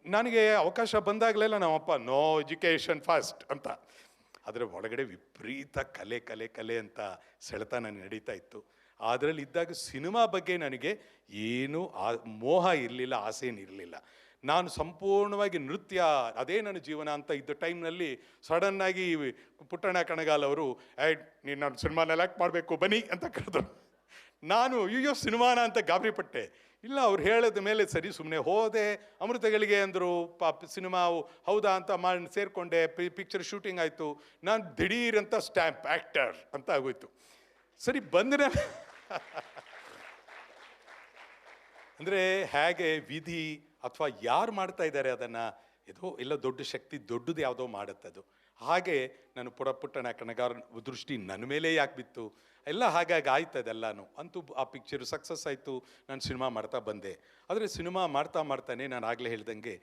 ನನಗೆ ಅವಕಾಶ ಬಂದಾಗಲೆಲ್ಲ ನಮ್ಮಪ್ಪ ನೋ ಎಜುಕೇಷನ್ ಫಸ್ಟ್ ಅಂತ. ಅದರ ಒಳಗಡೆ ವಿಪರೀತ ಕಲೆ ಅಂತ ಸೆಳೆತನ ನಡೀತಾ ಇತ್ತು. ಅದರಲ್ಲಿ ಇದ್ದಾಗ ಸಿನಿಮಾ ಬಗ್ಗೆ ನನಗೆ ಏನೂ ಮೋಹ ಇರಲಿಲ್ಲ, ಆಸೆ ಇರಲಿಲ್ಲ. ನಾನು ಸಂಪೂರ್ಣವಾಗಿ ನೃತ್ಯ, ಅದೇ ನನ್ನ ಜೀವನ ಅಂತ ಇದ್ದ ಟೈಮ್ನಲ್ಲಿ ಸಡನ್ನಾಗಿ ಪುಟ್ಟಣ್ಣ ಕಣಗಾಲ್ ಅವರು ನೀನು ನಾನು ಸಿನಿಮಾನ ಆ್ಯಕ್ಟ್ ಮಾಡಬೇಕು ಬನ್ನಿ ಅಂತ ಕರೆದ್ರು. ನಾನು ಅಯ್ಯೋ ಸಿನಿಮಾನ ಅಂತ ಗಾಬರಿಪಟ್ಟೆ. ಇಲ್ಲ, ಅವ್ರು ಹೇಳಿದ ಮೇಲೆ ಸರಿ ಸುಮ್ಮನೆ ಹೋದೆ. ಅಮೃತಗಳಿಗೆ ಅಂದರು, ಸಿನಿಮಾ ಹೌದಾ ಅಂತ ಮಾಡಿ ಸೇರಿಕೊಂಡೆ. ಪಿಕ್ಚರ್ ಶೂಟಿಂಗ್ ಆಯಿತು. ನಾನು ದಿಢೀರಂತ ಸ್ಟ್ಯಾಂಪ್ ಆ್ಯಕ್ಟರ್ ಅಂತ ಆಗೋಯ್ತು. ಸರಿ ಬಂದರೆ ಅಂದರೆ ಹೇಗೆ ವಿಧಿ ಅಥವಾ ಯಾರು ಮಾಡ್ತಾ ಇದ್ದಾರೆ ಅದನ್ನು, ಇದು ಎಲ್ಲ ದೊಡ್ಡ ಶಕ್ತಿ, ದೊಡ್ಡದು ಯಾವುದೋ ಮಾಡುತ್ತದು. ಹಾಗೆ ನಾನು ಪುಟ್ಟಣ್ಣ ಕಣಗಾರ ದೃಷ್ಟಿ ನನ್ನ ಮೇಲೆ ಯಾಕೆ ಬಿತ್ತು, ಎಲ್ಲ ಹಾಗಾಗಿ ಆಯ್ತು ಅದೆಲ್ಲನೂ. ಅಂತೂ ಆ ಪಿಕ್ಚರು ಸಕ್ಸಸ್ ಆಯಿತು, ನಾನು ಸಿನಿಮಾ ಮಾಡ್ತಾ ಬಂದೆ. ಆದರೆ ಸಿನಿಮಾ ಮಾಡ್ತಾನೆ ನಾನು ಆಗಲೇ ಹೇಳ್ದಂಗೆ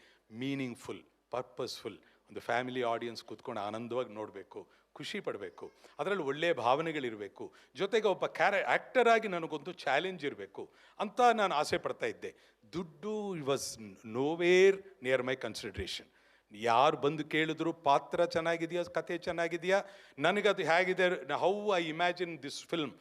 ಮೀನಿಂಗ್ಫುಲ್, ಪರ್ಪಸ್ಫುಲ್, ಒಂದು ಫ್ಯಾಮಿಲಿ ಆಡಿಯನ್ಸ್ ಕೂತ್ಕೊಂಡು ಆನಂದವಾಗಿ ನೋಡಬೇಕು, ಖುಷಿ ಪಡಬೇಕು, ಅದರಲ್ಲಿ ಒಳ್ಳೆಯ ಭಾವನೆಗಳಿರಬೇಕು, ಜೊತೆಗೆ ಒಬ್ಬ ಆ್ಯಕ್ಟರ್ ಆಗಿ ನನಗೊಂದು ಚಾಲೆಂಜ್ ಇರಬೇಕು ಅಂತ ನಾನು ಆಸೆ ಪಡ್ತಾ ಇದ್ದೆ. ದುಡ್ಡು was nowhere near my consideration. ಯಾರು ಬಂದು ಕೇಳಿದ್ರು ಪಾತ್ರ ಚೆನ್ನಾಗಿದೆಯಾ, ಕಥೆ ಚೆನ್ನಾಗಿದೆಯಾ, ನನಗದು ಹೇಗಿದೆ, how I imagine this film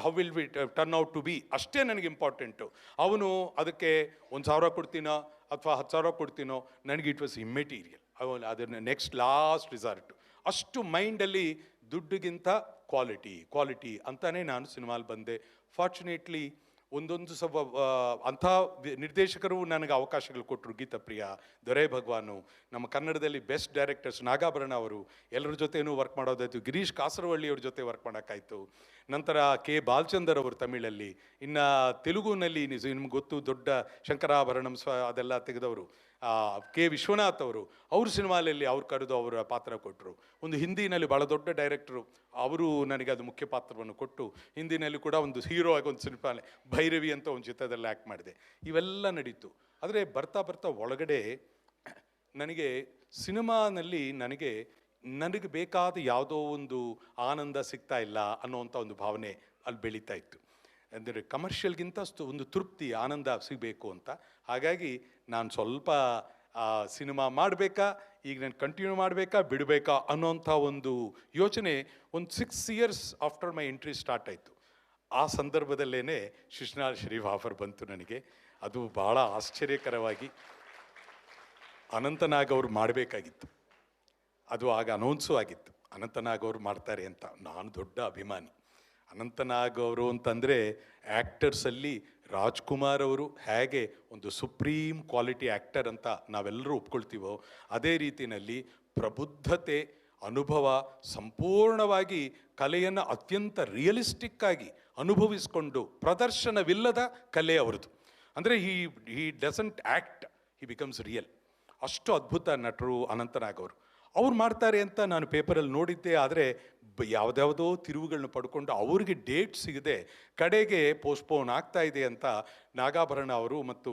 how will we turn out to be, ಅಷ್ಟೇ ನನಗೆ ಇಂಪಾರ್ಟೆಂಟು. ಅವನು ಅದಕ್ಕೆ 1,000 ಕೊಡ್ತೀನೋ ಅಥವಾ 10,000 ಕೊಡ್ತೀನೋ, ನನಗೆ ಇಟ್ ವಾಸ್ ಇಮ್ಮೆಟೀರಿಯಲ್. ಅದನ್ನು ನೆಕ್ಸ್ಟ್ ಲಾಸ್ಟ್ ರಿಸಾರ್ಟು. ಅಷ್ಟು ಮೈಂಡಲ್ಲಿ ದುಡ್ಡಿಗಿಂತ ಕ್ವಾಲಿಟಿ ಕ್ವಾಲಿಟಿ ಅಂತಾನೆ ನಾನು ಸಿನಿಮಾಲ್ ಬಂದೆ. ಫಾರ್ಚುನೇಟ್ಲಿ ಒಂದೊಂದು ಅಂಥ ನಿರ್ದೇಶಕರು ನನಗೆ ಅವಕಾಶಗಳು ಕೊಟ್ಟರು. ಗೀತಪ್ರಿಯ, ದೊರೆ ಭಗವಾನು, ನಮ್ಮ ಕನ್ನಡದಲ್ಲಿ ಬೆಸ್ಟ್ ಡೈರೆಕ್ಟರ್ಸ್ ನಾಗಾಭರಣ ಅವರು, ಎಲ್ಲರ ಜೊತೆನೂ ವರ್ಕ್ ಮಾಡೋದಾಯಿತು. ಗಿರೀಶ್ ಕಾಸರವಳ್ಳಿ ಅವ್ರ ಜೊತೆ ವರ್ಕ್ ಮಾಡೋಕ್ಕಾಯಿತು. ನಂತರ ಕೆ ಬಾಲಚಂದರ್ ಅವರು ತಮಿಳಲ್ಲಿ, ಇನ್ನು ತೆಲುಗುನಲ್ಲಿ ನಿಮ್ಗೆ ಗೊತ್ತು, ದೊಡ್ಡ ಶಂಕರಾಭರಣಂ ಅದೆಲ್ಲ ತೆಗೆದವರು ಕೆ ವಿಶ್ವನಾಥ್ ಅವರು, ಅವ್ರ ಸಿನಿಮಾಲಲ್ಲಿ ಅವ್ರು ಕರೆದು ಅವರ ಪಾತ್ರ ಕೊಟ್ಟರು. ಒಂದು ಹಿಂದಿನಲ್ಲಿ ಭಾಳ ದೊಡ್ಡ ಡೈರೆಕ್ಟ್ರು, ಅವರು ನನಗೆ ಅದು ಮುಖ್ಯ ಪಾತ್ರವನ್ನು ಕೊಟ್ಟು ಹಿಂದಿನಲ್ಲಿ ಕೂಡ ಒಂದು ಹೀರೋ ಆಗಿ ಒಂದು ಸಿನಿಮಾ ಭೈರವಿ ಅಂತ ಒಂದು ಚಿತ್ರದಲ್ಲಿ ಆ್ಯಕ್ಟ್ ಮಾಡಿದೆ. ಇವೆಲ್ಲ ನಡೀತು. ಆದರೆ ಬರ್ತಾ ಬರ್ತಾ ಒಳಗಡೆ ನನಗೆ ಸಿನಿಮಾನಲ್ಲಿ ನನಗೆ ಬೇಕಾದ ಯಾವುದೋ ಒಂದು ಆನಂದ ಸಿಗ್ತಾ ಇಲ್ಲ ಅನ್ನೋವಂಥ ಒಂದು ಭಾವನೆ ಅಲ್ಲಿ ಬೆಳೀತಾ ಇತ್ತು. ಅಂದರೆ ಕಮರ್ಷಿಯಲ್ಗಿಂತ ಒಂದು ತೃಪ್ತಿ, ಆನಂದ ಸಿಗಬೇಕು ಅಂತ. ಹಾಗಾಗಿ ನಾನು ಸ್ವಲ್ಪ ಸಿನಿಮಾ ಮಾಡಬೇಕಾ, ಈಗ ನಾನು ಕಂಟಿನ್ಯೂ ಮಾಡಬೇಕಾ ಬಿಡಬೇಕಾ ಅನ್ನೋಂಥ ಒಂದು ಯೋಚನೆ ಒಂದು 6 years after my entry start ಆಯಿತು. ಆ ಸಂದರ್ಭದಲ್ಲೇ ಶಿಶ್ನಾಳ್ ಶರೀಫ್ ಆಫರ್ ಬಂತು ನನಗೆ. ಅದು ಭಾಳ ಆಶ್ಚರ್ಯಕರವಾಗಿ ಅನಂತನಾಗ್ ಅವರು ಮಾಡಬೇಕಾಗಿತ್ತು. ಅದು ಆಗ ಅನೌನ್ಸು ಆಗಿತ್ತು, ಅನಂತನಾಗ್ ಅವರು ಮಾಡ್ತಾರೆ ಅಂತ. ನಾನು ದೊಡ್ಡ ಅಭಿಮಾನಿ ಅನಂತನಾಗ್ ಅವರು ಅಂತಂದರೆ. ಆ್ಯಕ್ಟರ್ಸಲ್ಲಿ ರಾಜ್ಕುಮಾರ್ ಅವರು ಹೇಗೆ ಒಂದು ಸುಪ್ರೀಂ ಕ್ವಾಲಿಟಿ ಆ್ಯಕ್ಟರ್ ಅಂತ ನಾವೆಲ್ಲರೂ ಒಪ್ಕೊಳ್ತೀವೋ, ಅದೇ ರೀತಿಯಲ್ಲಿ ಪ್ರಬುದ್ಧತೆ, ಅನುಭವ, ಸಂಪೂರ್ಣವಾಗಿ ಕಲೆಯನ್ನು ಅತ್ಯಂತ ರಿಯಲಿಸ್ಟಿಕ್ಕಾಗಿ ಅನುಭವಿಸಿಕೊಂಡು, ಪ್ರದರ್ಶನವಿಲ್ಲದ ಕಲೆ ಅವರದು. ಅಂದರೆ he doesn't act, he becomes real. ಅಷ್ಟು ಅದ್ಭುತ ನಟರು ಅನಂತನಾಗ್ ಅವರು. ಅವ್ರು ಮಾಡ್ತಾರೆ ಅಂತ ನಾನು ಪೇಪರಲ್ಲಿ ನೋಡಿದ್ದೆ. ಆದರೆ ಯಾವುದ್ಯಾವುದೋ ತಿರುವುಗಳನ್ನ ಪಡ್ಕೊಂಡು ಅವ್ರಿಗೆ ಡೇಟ್ ಸಿಗದೆ ಕಡೆಗೆ ಪೋಸ್ಟ್ಪೋನ್ ಆಗ್ತಾ ಇದೆ ಅಂತ ನಾಗಾಭರಣ ಅವರು ಮತ್ತು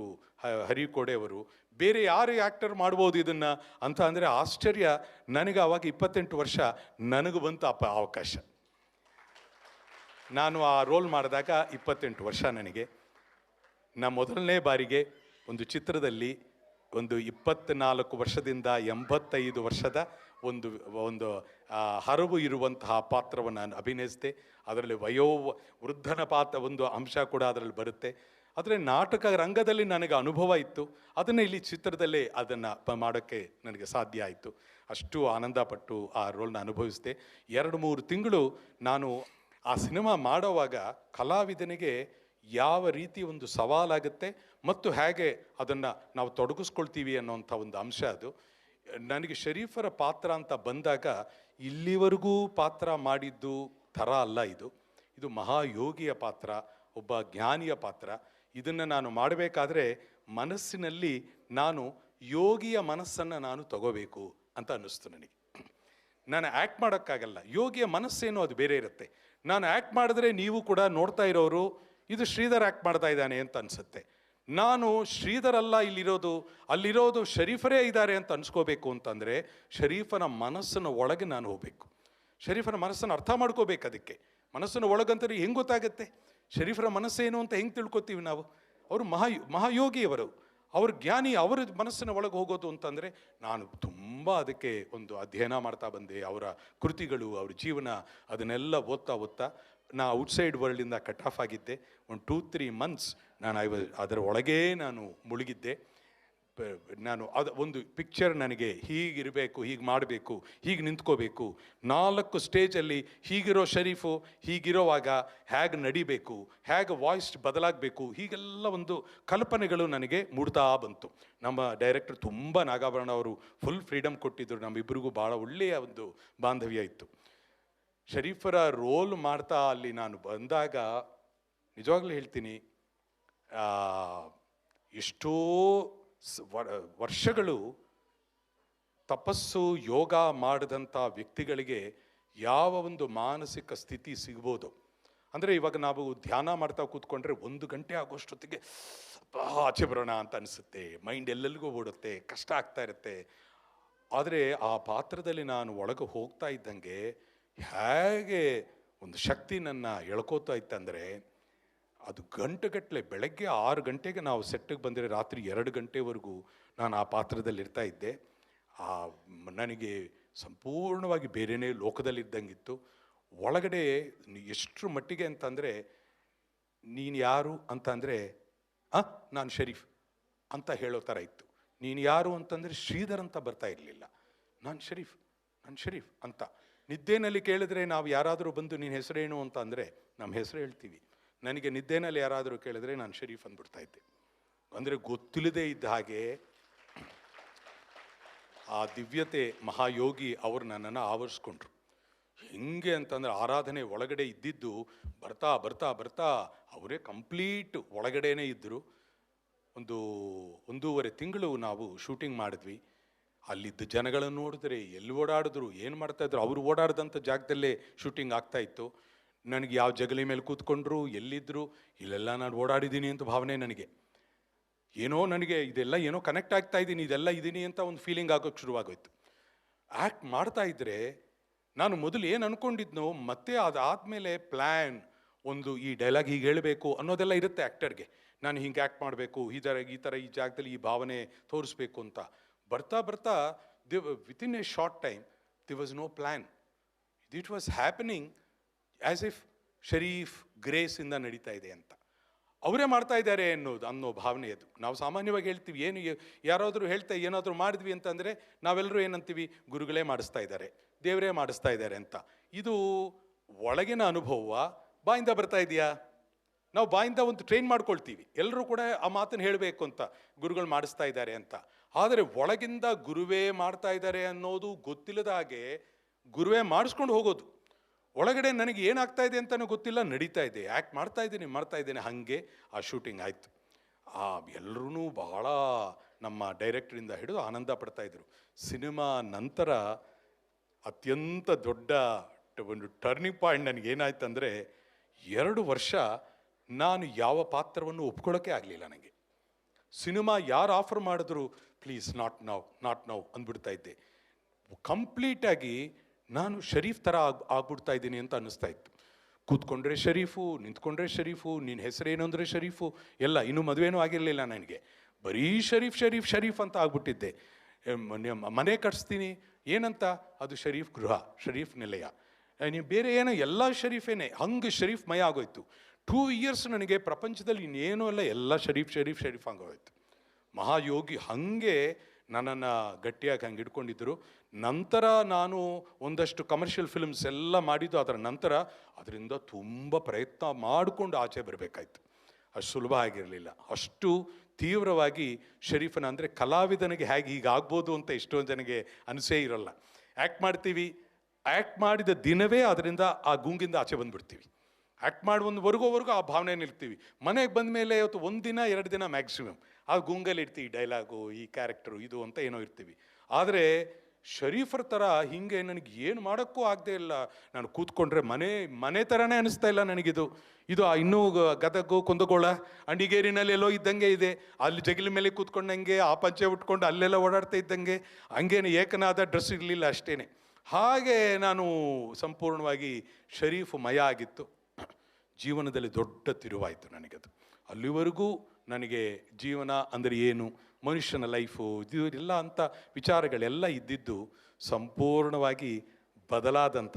ಹರಿಕೋಡೆ ಅವರು, ಬೇರೆ ಯಾರು ಆ್ಯಕ್ಟರ್ ಮಾಡ್ಬೋದು ಇದನ್ನು ಅಂತ ಅಂದರೆ ಆಶ್ಚರ್ಯ. ನನಗೆ ಆವಾಗ 28 ವರ್ಷ ನನಗೆ ಬಂತು ಅವಕಾಶ. ನಾನು ಆ ರೋಲ್ ಮಾಡಿದಾಗ 28 ವರ್ಷ ನನಗೆ. ಮೊದಲನೇ ಬಾರಿಗೆ ಒಂದು ಚಿತ್ರದಲ್ಲಿ ಒಂದು 24 ವರ್ಷದಿಂದ 85 ವರ್ಷದ ಒಂದು ಹರವು ಇರುವಂತಹ ಪಾತ್ರವನ್ನು ನಾನು ಅಭಿನಯಿಸಿದೆ. ಅದರಲ್ಲಿ ವೃದ್ಧನ ಒಂದು ಅಂಶ ಕೂಡ ಅದರಲ್ಲಿ ಬರುತ್ತೆ. ಆದರೆ ನಾಟಕ ರಂಗದಲ್ಲಿ ನನಗೆ ಅನುಭವ ಇತ್ತು, ಅದನ್ನು ಇಲ್ಲಿ ಚಿತ್ರದಲ್ಲೇ ಅದನ್ನು ಮಾಡೋಕ್ಕೆ ನನಗೆ ಸಾಧ್ಯ ಆಯಿತು. ಅಷ್ಟು ಆನಂದಪಟ್ಟು ಆ ರೋಲ್ನ ಅನುಭವಿಸಿದೆ. 2-3 ತಿಂಗಳು ನಾನು ಆ ಸಿನಿಮಾ ಮಾಡೋವಾಗ ಕಲಾವಿದನಿಗೆ ಯಾವ ರೀತಿ ಒಂದು ಸವಾಲಾಗುತ್ತೆ ಮತ್ತು ಹೇಗೆ ಅದನ್ನು ನಾವು ತೊಡಗಿಸ್ಕೊಳ್ತೀವಿ ಅನ್ನೋಂಥ ಒಂದು ಅಂಶ ಅದು. ನನಗೆ ಶರೀಫರ ಪಾತ್ರ ಅಂತ ಬಂದಾಗ ಇಲ್ಲಿವರೆಗೂ ಪಾತ್ರ ಮಾಡಿದ್ದು ಥರ ಅಲ್ಲ ಇದು ಮಹಾಯೋಗಿಯ ಪಾತ್ರ, ಒಬ್ಬ ಜ್ಞಾನಿಯ ಪಾತ್ರ. ಇದನ್ನು ನಾನು ಮಾಡಬೇಕಾದ್ರೆ ಮನಸ್ಸಿನಲ್ಲಿ ನಾನು ಯೋಗಿಯ ಮನಸ್ಸನ್ನು ನಾನು ತಗೋಬೇಕು ಅಂತ ಅನ್ನಿಸ್ತು ನನಗೆ. ನಾನು ಆ್ಯಕ್ಟ್ ಮಾಡೋಕ್ಕಾಗಲ್ಲ, ಯೋಗಿಯ ಮನಸ್ಸೇನೋ ಅದು ಬೇರೆ ಇರುತ್ತೆ. ನಾನು ಆ್ಯಕ್ಟ್ ಮಾಡಿದ್ರೆ ನೀವು ಕೂಡ ನೋಡ್ತಾ ಇರೋರು ಇದು ಶ್ರೀಧರ್ ಆ್ಯಕ್ಟ್ ಮಾಡ್ತಾ ಇದ್ದಾನೆ ಅಂತ ಅನಿಸುತ್ತೆ. ನಾನು ಶ್ರೀಧರ್ ಅಲ್ಲ ಅಲ್ಲಿರೋದು ಶರೀಫರೇ ಇದ್ದಾರೆ ಅಂತ ಅನ್ಸ್ಕೋಬೇಕು ಅಂತಂದರೆ ಶರೀಫನ ಮನಸ್ಸಿನ ಒಳಗೆ ನಾನು ಹೋಗಬೇಕು. ಶರೀಫನ ಮನಸ್ಸನ್ನು ಅರ್ಥ ಮಾಡ್ಕೋಬೇಕು. ಅದಕ್ಕೆ ಮನಸ್ಸಿನ ಒಳಗಂತಂದ್ರೆ ಹೆಂಗೆ ಗೊತ್ತಾಗುತ್ತೆ ಶರೀಫರ ಮನಸ್ಸೇನು ಅಂತ ಹೆಂಗೆ ತಿಳ್ಕೊತೀವಿ ನಾವು? ಅವರು ಮಹಾಯೋಗಿಯವರು, ಅವ್ರ ಜ್ಞಾನಿ, ಅವರ ಮನಸ್ಸಿನ ಒಳಗೆ ಹೋಗೋದು ಅಂತಂದರೆ ನಾನು ತುಂಬ ಅದಕ್ಕೆ ಒಂದು ಅಧ್ಯಯನ ಮಾಡ್ತಾ ಬಂದೆ. ಅವರ ಕೃತಿಗಳು, ಅವ್ರ ಜೀವನ, ಅದನ್ನೆಲ್ಲ ಓದ್ತಾ ನಾ ಔಟ್ಸೈಡ್ ವರ್ಲ್ಡಿಂದ ಕಟ್ ಆಫ್ ಆಗಿದ್ದೆ. ಒಂದು 2-3 months ನಾನು ಅದರ ಒಳಗೇ ನಾನು ಮುಳುಗಿದ್ದೆ. ನಾನು ಒಂದು ಪಿಕ್ಚರ್ ನನಗೆ ಹೀಗಿರಬೇಕು, ಹೀಗೆ ಮಾಡಬೇಕು, ಹೀಗೆ ನಿಂತ್ಕೋಬೇಕು, 4 ಸ್ಟೇಜಲ್ಲಿ ಹೀಗಿರೋ ಶರೀಫು ಹೀಗಿರೋವಾಗ ಹೇಗೆ ನಡಿಬೇಕು, ಹೇಗೆ ವಾಯ್ಸ್ ಬದಲಾಗಬೇಕು, ಹೀಗೆಲ್ಲ ಒಂದು ಕಲ್ಪನೆಗಳು ನನಗೆ ಮೂಡ್ತಾ ಬಂತು. ನಮ್ಮ ಡೈರೆಕ್ಟರ್ ತುಂಬ ನಾಗಾಭರಣ ಅವರು ಫುಲ್ ಫ್ರೀಡಮ್ ಕೊಟ್ಟಿದ್ದರು. ನಮ್ಮಿಬ್ಬರಿಗೂ ಭಾಳ ಒಳ್ಳೆಯ ಒಂದು ಬಾಂಧವ್ಯ ಇತ್ತು. ಶರೀಫರ ರೋಲ್ ಮಾಡ್ತಾ ಅಲ್ಲಿ ನಾನು ಬಂದಾಗ ನಿಜವಾಗ್ಲೂ ಹೇಳ್ತೀನಿ, ಎಷ್ಟೋ ವರ್ಷಗಳು ತಪಸ್ಸು ಯೋಗ ಮಾಡಿದಂಥ ವ್ಯಕ್ತಿಗಳಿಗೆ ಯಾವ ಒಂದು ಮಾನಸಿಕ ಸ್ಥಿತಿ ಸಿಗ್ಬೋದು ಅಂದರೆ, ಇವಾಗ ನಾವು ಧ್ಯಾನ ಮಾಡ್ತಾ ಕೂತ್ಕೊಂಡ್ರೆ 1 ಗಂಟೆ ಆಗೋಷ್ಟೊತ್ತಿಗೆ ಆಚೆ ಬರೋಣ ಅಂತ ಅನಿಸುತ್ತೆ, ಮೈಂಡ್ ಎಲ್ಲೆಲ್ಲಿಗೂ ಓಡುತ್ತೆ, ಕಷ್ಟ ಆಗ್ತಾ ಇರುತ್ತೆ. ಆದರೆ ಆ ಪಾತ್ರದಲ್ಲಿ ನಾನು ಒಳಗೆ ಹೋಗ್ತಾ ಇದ್ದಂಗೆ ಹೇಗೆ ಒಂದು ಶಕ್ತಿ ನನ್ನ ಎಳ್ಕೋತಾ ಇತ್ತಂದರೆ, ಅದು ಗಂಟೆಗಟ್ಟಲೆ, ಬೆಳಗ್ಗೆ 6 ಗಂಟೆಗೆ ನಾವು ಸೆಟ್ಟಿಗೆ ಬಂದರೆ ರಾತ್ರಿ 2 ಗಂಟೆವರೆಗೂ ನಾನು ಆ ಪಾತ್ರದಲ್ಲಿ ಇರ್ತಾ ಇದ್ದೆ. ನನಗೆ ಸಂಪೂರ್ಣವಾಗಿ ಬೇರೆಯೇ ಲೋಕದಲ್ಲಿದ್ದಂಗಿತ್ತು. ಒಳಗಡೆ ಎಷ್ಟರ ಮಟ್ಟಿಗೆ ಅಂತಂದರೆ, ನೀನು ಯಾರು ಅಂತಂದರೆ ನಾನು ಶರೀಫ್ ಅಂತ ಹೇಳೋ ಥರ ಇತ್ತು. ನೀನು ಯಾರು ಅಂತಂದರೆ ಶ್ರೀಧರ್ ಅಂತ ಬರ್ತಾ ಇರಲಿಲ್ಲ, ನಾನು ಶರೀಫ್ ಅಂತ. ನಿದ್ದೆನಲ್ಲಿ ಕೇಳಿದ್ರೆ ನಾವು ಯಾರಾದರೂ ಬಂದು ನಿನ್ನ ಹೆಸರೇನು ಅಂತ ಅಂದರೆ ನಮ್ಮ ಹೆಸರು ಹೇಳ್ತೀವಿ. ನನಗೆ ನಿದ್ದೆನಲ್ಲಿ ಯಾರಾದರೂ ಕೇಳಿದ್ರೆ ನಾನು ಶರೀಫ್ ಅಂದ್ಬಿಡ್ತಾ ಇದ್ದೆ. ಅಂದರೆ ಗೊತ್ತಿಲ್ಲದೆ ಇದ್ದ ಹಾಗೆ ಆ ದಿವ್ಯತೆ ಮಹಾಯೋಗಿ ಅವರು ನನ್ನನ್ನು ಆವರಿಸ್ಕೊಂಡ್ರು. ಹೆಂಗೆ ಅಂತಂದರೆ ಆರಾಧನೆ ಒಳಗಡೆ ಇದ್ದಿದ್ದು ಬರ್ತಾ ಬರ್ತಾ ಬರ್ತಾ ಅವರೇ ಕಂಪ್ಲೀಟ್ ಒಳಗಡೆನೇ ಇದ್ದರು. 1.5 ತಿಂಗಳು ನಾವು ಶೂಟಿಂಗ್ ಮಾಡಿದ್ವಿ. ಅಲ್ಲಿದ್ದ ಜನಗಳನ್ನು ನೋಡಿದ್ರೆ ಎಲ್ಲಿ ಓಡಾಡಿದ್ರು, ಏನು ಮಾಡ್ತಾಯಿದ್ರು, ಅವರು ಓಡಾಡ್ದಂಥ ಜಾಗದಲ್ಲೇ ಶೂಟಿಂಗ್ ಆಗ್ತಾಯಿತ್ತು. ನನಗೆ ಯಾವ ಜಗಲಿ ಮೇಲೆ ಕೂತ್ಕೊಂಡ್ರು, ಎಲ್ಲಿದ್ದರು, ಇಲ್ಲೆಲ್ಲ ನಾನು ಓಡಾಡಿದ್ದೀನಿ ಅಂತ ಭಾವನೆ ನನಗೆ. ನನಗೆ ಇದೆಲ್ಲ ಕನೆಕ್ಟ್ ಆಗ್ತಾ ಇದ್ದೀನಿ, ಇದೆಲ್ಲ ಇದ್ದೀನಿ ಅಂತ ಒಂದು ಫೀಲಿಂಗ್ ಆಗೋಕ್ಕೆ ಶುರುವಾಗೋಯ್ತು. ಆ್ಯಕ್ಟ್ ಮಾಡ್ತಾ ಇದ್ದರೆ ನಾನು ಮೊದಲು ಏನು ಅಂದ್ಕೊಂಡಿದ್ನೋ ಮತ್ತೆ ಅದಾದಮೇಲೆ ಪ್ಲ್ಯಾನ್, ಈ ಡೈಲಾಗ್ ಹೀಗೆ ಹೇಳಬೇಕು ಅನ್ನೋದೆಲ್ಲ ಇರುತ್ತೆ ಆ್ಯಕ್ಟರ್ಗೆ. ನಾನು ಹಿಂಗೆ ಆ್ಯಕ್ಟ್ ಮಾಡಬೇಕು, ಈ ಥರ ಈ ಜಾಗದಲ್ಲಿ ಈ ಭಾವನೆ ತೋರಿಸ್ಬೇಕು ಅಂತ. ಬರ್ತಾ ಬರ್ತಾ within a short time there was no plan. It was happening as if Sharif ಗ್ರೇಸಿಂದ ನಡೀತಾ ಇದೆ ಅಂತ, ಅವರೇ ಮಾಡ್ತಾ ಇದ್ದಾರೆ ಅನ್ನೋ ಭಾವನೆ ಅದು. ನಾವು ಸಾಮಾನ್ಯವಾಗಿ ಹೇಳ್ತೀವಿ, ಯಾರಾದರೂ ಏನಾದರೂ ಮಾಡಿದ್ವಿ ಅಂತಂದರೆ ನಾವೆಲ್ಲರೂ ಏನಂತೀವಿ, ಗುರುಗಳೇ ಮಾಡಿಸ್ತಾ ಇದ್ದಾರೆ, ದೇವರೇ ಮಾಡಿಸ್ತಾ ಇದ್ದಾರೆ ಅಂತ. ಇದು ಒಳಗಿನ ಅನುಭವ ಬಾಯಿಂದ ಬರ್ತಾ ಇದೆಯಾ? ನಾವು ಬಾಯಿಂದ ಒಂದು ಟ್ರೈನ್ ಮಾಡ್ಕೊಳ್ತೀವಿ, ಎಲ್ಲರೂ ಕೂಡ ಆ ಮಾತನ್ನು ಹೇಳಬೇಕು ಅಂತ, ಗುರುಗಳು ಮಾಡಿಸ್ತಾ ಇದ್ದಾರೆ ಅಂತ. ಆದರೆ ಒಳಗಿಂದ ಗುರುವೇ ಮಾಡ್ತಾ ಇದ್ದಾರೆ ಅನ್ನೋದು ಗೊತ್ತಿಲ್ಲದ ಹಾಗೆ ಗುರುವೇ ಮಾಡಿಸ್ಕೊಂಡು ಹೋಗೋದು. ಒಳಗಡೆ ನನಗೆ ಏನಾಗ್ತಾ ಇದೆ ಅಂತಲೂ ಗೊತ್ತಿಲ್ಲ, ನಡೀತಾ ಇದೆ, ಆ್ಯಕ್ಟ್ ಮಾಡ್ತಾ ಇದ್ದೇನೆ. ಹಾಗೆ ಆ ಶೂಟಿಂಗ್ ಆಯಿತು. ಎಲ್ಲರೂ ಬಹಳ ನಮ್ಮ ಡೈರೆಕ್ಟ್ರಿಂದ ಹಿಡಿದು ಆನಂದ ಪಡ್ತಾಯಿದ್ರು. ಸಿನಿಮಾ ನಂತರ ಅತ್ಯಂತ ದೊಡ್ಡ ಒಂದು ಟರ್ನಿಂಗ್ ಪಾಯಿಂಟ್ ನನಗೇನಾಯ್ತು ಅಂದರೆ, 2 ವರ್ಷ ನಾನು ಯಾವ ಪಾತ್ರವನ್ನು ಒಪ್ಕೊಳ್ಳೋಕ್ಕೆ ಆಗಲಿಲ್ಲ. ನನಗೆ ಸಿನಿಮಾ ಯಾರು ಆಫರ್ ಮಾಡಿದ್ರು, ಪ್ಲೀಸ್ ನಾಟ್ ನೌ ಅಂದ್ಬಿಡ್ತಾ ಇದ್ದೆ. ಕಂಪ್ಲೀಟಾಗಿ ನಾನು ಶರೀಫ್ ಥರ ಆಗ್ಬಿಡ್ತಾ ಇದ್ದೀನಿ ಅಂತ ಅನ್ನಿಸ್ತಾ ಇತ್ತು. ಕೂತ್ಕೊಂಡ್ರೆ ಶರೀಫು, ನಿಂತ್ಕೊಂಡ್ರೆ ಶರೀಫು, ನಿನ್ನ ಹೆಸರೇನು ಅಂದರೆ ಶರೀಫು, ಎಲ್ಲ. ಇನ್ನೂ ಮದುವೆನೂ ಆಗಿರಲಿಲ್ಲ ನನಗೆ, ಬರೀ ಶರೀಫ್ ಅಂತ ಆಗ್ಬಿಟ್ಟಿದ್ದೆ. ಮನೆ ಕಟ್ಸ್ತೀನಿ ಏನಂತ, ಅದು ಶರೀಫ್ ಗೃಹ, ಶರೀಫ್ ನಿಲಯ, ನೀವು ಬೇರೆ ಏನೋ ಎಲ್ಲ ಶರೀಫೇನೆ. ಹಂಗೆ ಶರೀಫ್ ಮಯ ಆಗೋಯ್ತು. 2 ಇಯರ್ಸ್ ನನಗೆ ಪ್ರಪಂಚದಲ್ಲಿ ಇನ್ನೇನೂ ಅಲ್ಲ, ಎಲ್ಲ ಶರೀಫ್ ಆಗೋಯ್ತು. ಮಹಾಯೋಗಿ ಹಾಗೆ ನನ್ನನ್ನು ಗಟ್ಟಿಯಾಗಿ ಹಂಗೆ ಹಿಡ್ಕೊಂಡಿದ್ದರು. ನಂತರ ನಾನು ಒಂದಷ್ಟು ಕಮರ್ಷಿಯಲ್ ಫಿಲ್ಮ್ಸ್ ಎಲ್ಲ ಮಾಡಿದ್ದು. ಅದರ ನಂತರ ಅದರಿಂದ ತುಂಬ ಪ್ರಯತ್ನ ಮಾಡಿಕೊಂಡು ಆಚೆ ಬರಬೇಕಾಯ್ತು. ಅಷ್ಟು ಸುಲಭ ಆಗಿರಲಿಲ್ಲ. ಅಷ್ಟು ತೀವ್ರವಾಗಿ ಶರೀಫನ ಅಂದರೆ ಕಲಾವಿದನಿಗೆ ಹೇಗೆ ಹೀಗಾಗ್ಬೋದು ಅಂತ ಎಷ್ಟೊಂದು ಜನಗೆ ಅನಿಸೇ ಇರೋಲ್ಲ. ಆ್ಯಕ್ಟ್ ಮಾಡ್ತೀವಿ, ಆ್ಯಕ್ಟ್ ಮಾಡಿದ ದಿನವೇ ಅದರಿಂದ ಆ ಗುಂಗಿಂದ ಆಚೆ ಬಂದುಬಿಡ್ತೀವಿ. ಆ್ಯಕ್ಟ್ ಮಾಡಿ ವರ್ಗೋವರೆಗೂ ಆ ಭಾವನೆ ಇರ್ತೀವಿ. ಮನೆಗೆ ಬಂದ ಮೇಲೆ ಇವತ್ತು 1 ದಿನ 2 ದಿನ ಮ್ಯಾಕ್ಸಿಮಮ್ ಆ ಗುಂಗಲ್ಲಿ ಇರ್ತೀವಿ. ಡೈಲಾಗು, ಈ ಕ್ಯಾರೆಕ್ಟರು, ಇದು ಅಂತ ಏನೋ ಇರ್ತೀವಿ. ಆದರೆ ಶರೀಫರ ಥರ ಹೀಗೆ ನನಗೆ ಏನು ಮಾಡೋಕ್ಕೂ ಆಗದೆ ಇಲ್ಲ. ನಾನು ಕೂತ್ಕೊಂಡ್ರೆ ಮನೆ ಥರನೇ ಅನಿಸ್ತಾ ಇಲ್ಲ ನನಗಿದು. ಇನ್ನೂ ಗದಗು ಕುಂದಗೋಳ ಅಂಡಿಗೇರಿನಲ್ಲಿ ಎಲ್ಲೋ ಇದ್ದಂಗೆ ಇದೆ. ಅಲ್ಲಿ ಜಗಲಿ ಮೇಲೆ ಕೂತ್ಕೊಂಡಂಗೆ, ಆ ಪಂಚೆ ಉಟ್ಕೊಂಡು ಅಲ್ಲೆಲ್ಲ ಓಡಾಡ್ತಾ ಇದ್ದಂಗೆ, ಹಂಗೇನು ಏಕನಾದ ಡ್ರೆಸ್ ಇರಲಿಲ್ಲ ಅಷ್ಟೇ. ಹಾಗೆ ನಾನು ಸಂಪೂರ್ಣವಾಗಿ ಶರೀಫ್ ಮಯ ಆಗಿತ್ತು. ಜೀವನದಲ್ಲಿ ದೊಡ್ಡ ತಿರುವಾಯಿತು ನನಗದು. ಅಲ್ಲಿವರೆಗೂ ನನಗೆ ಜೀವನ ಅಂದರೆ ಏನು, ಮನುಷ್ಯನ ಲೈಫು, ಇದು ಅಂತ ವಿಚಾರಗಳೆಲ್ಲ ಇದ್ದಿದ್ದು ಸಂಪೂರ್ಣವಾಗಿ ಬದಲಾದಂಥ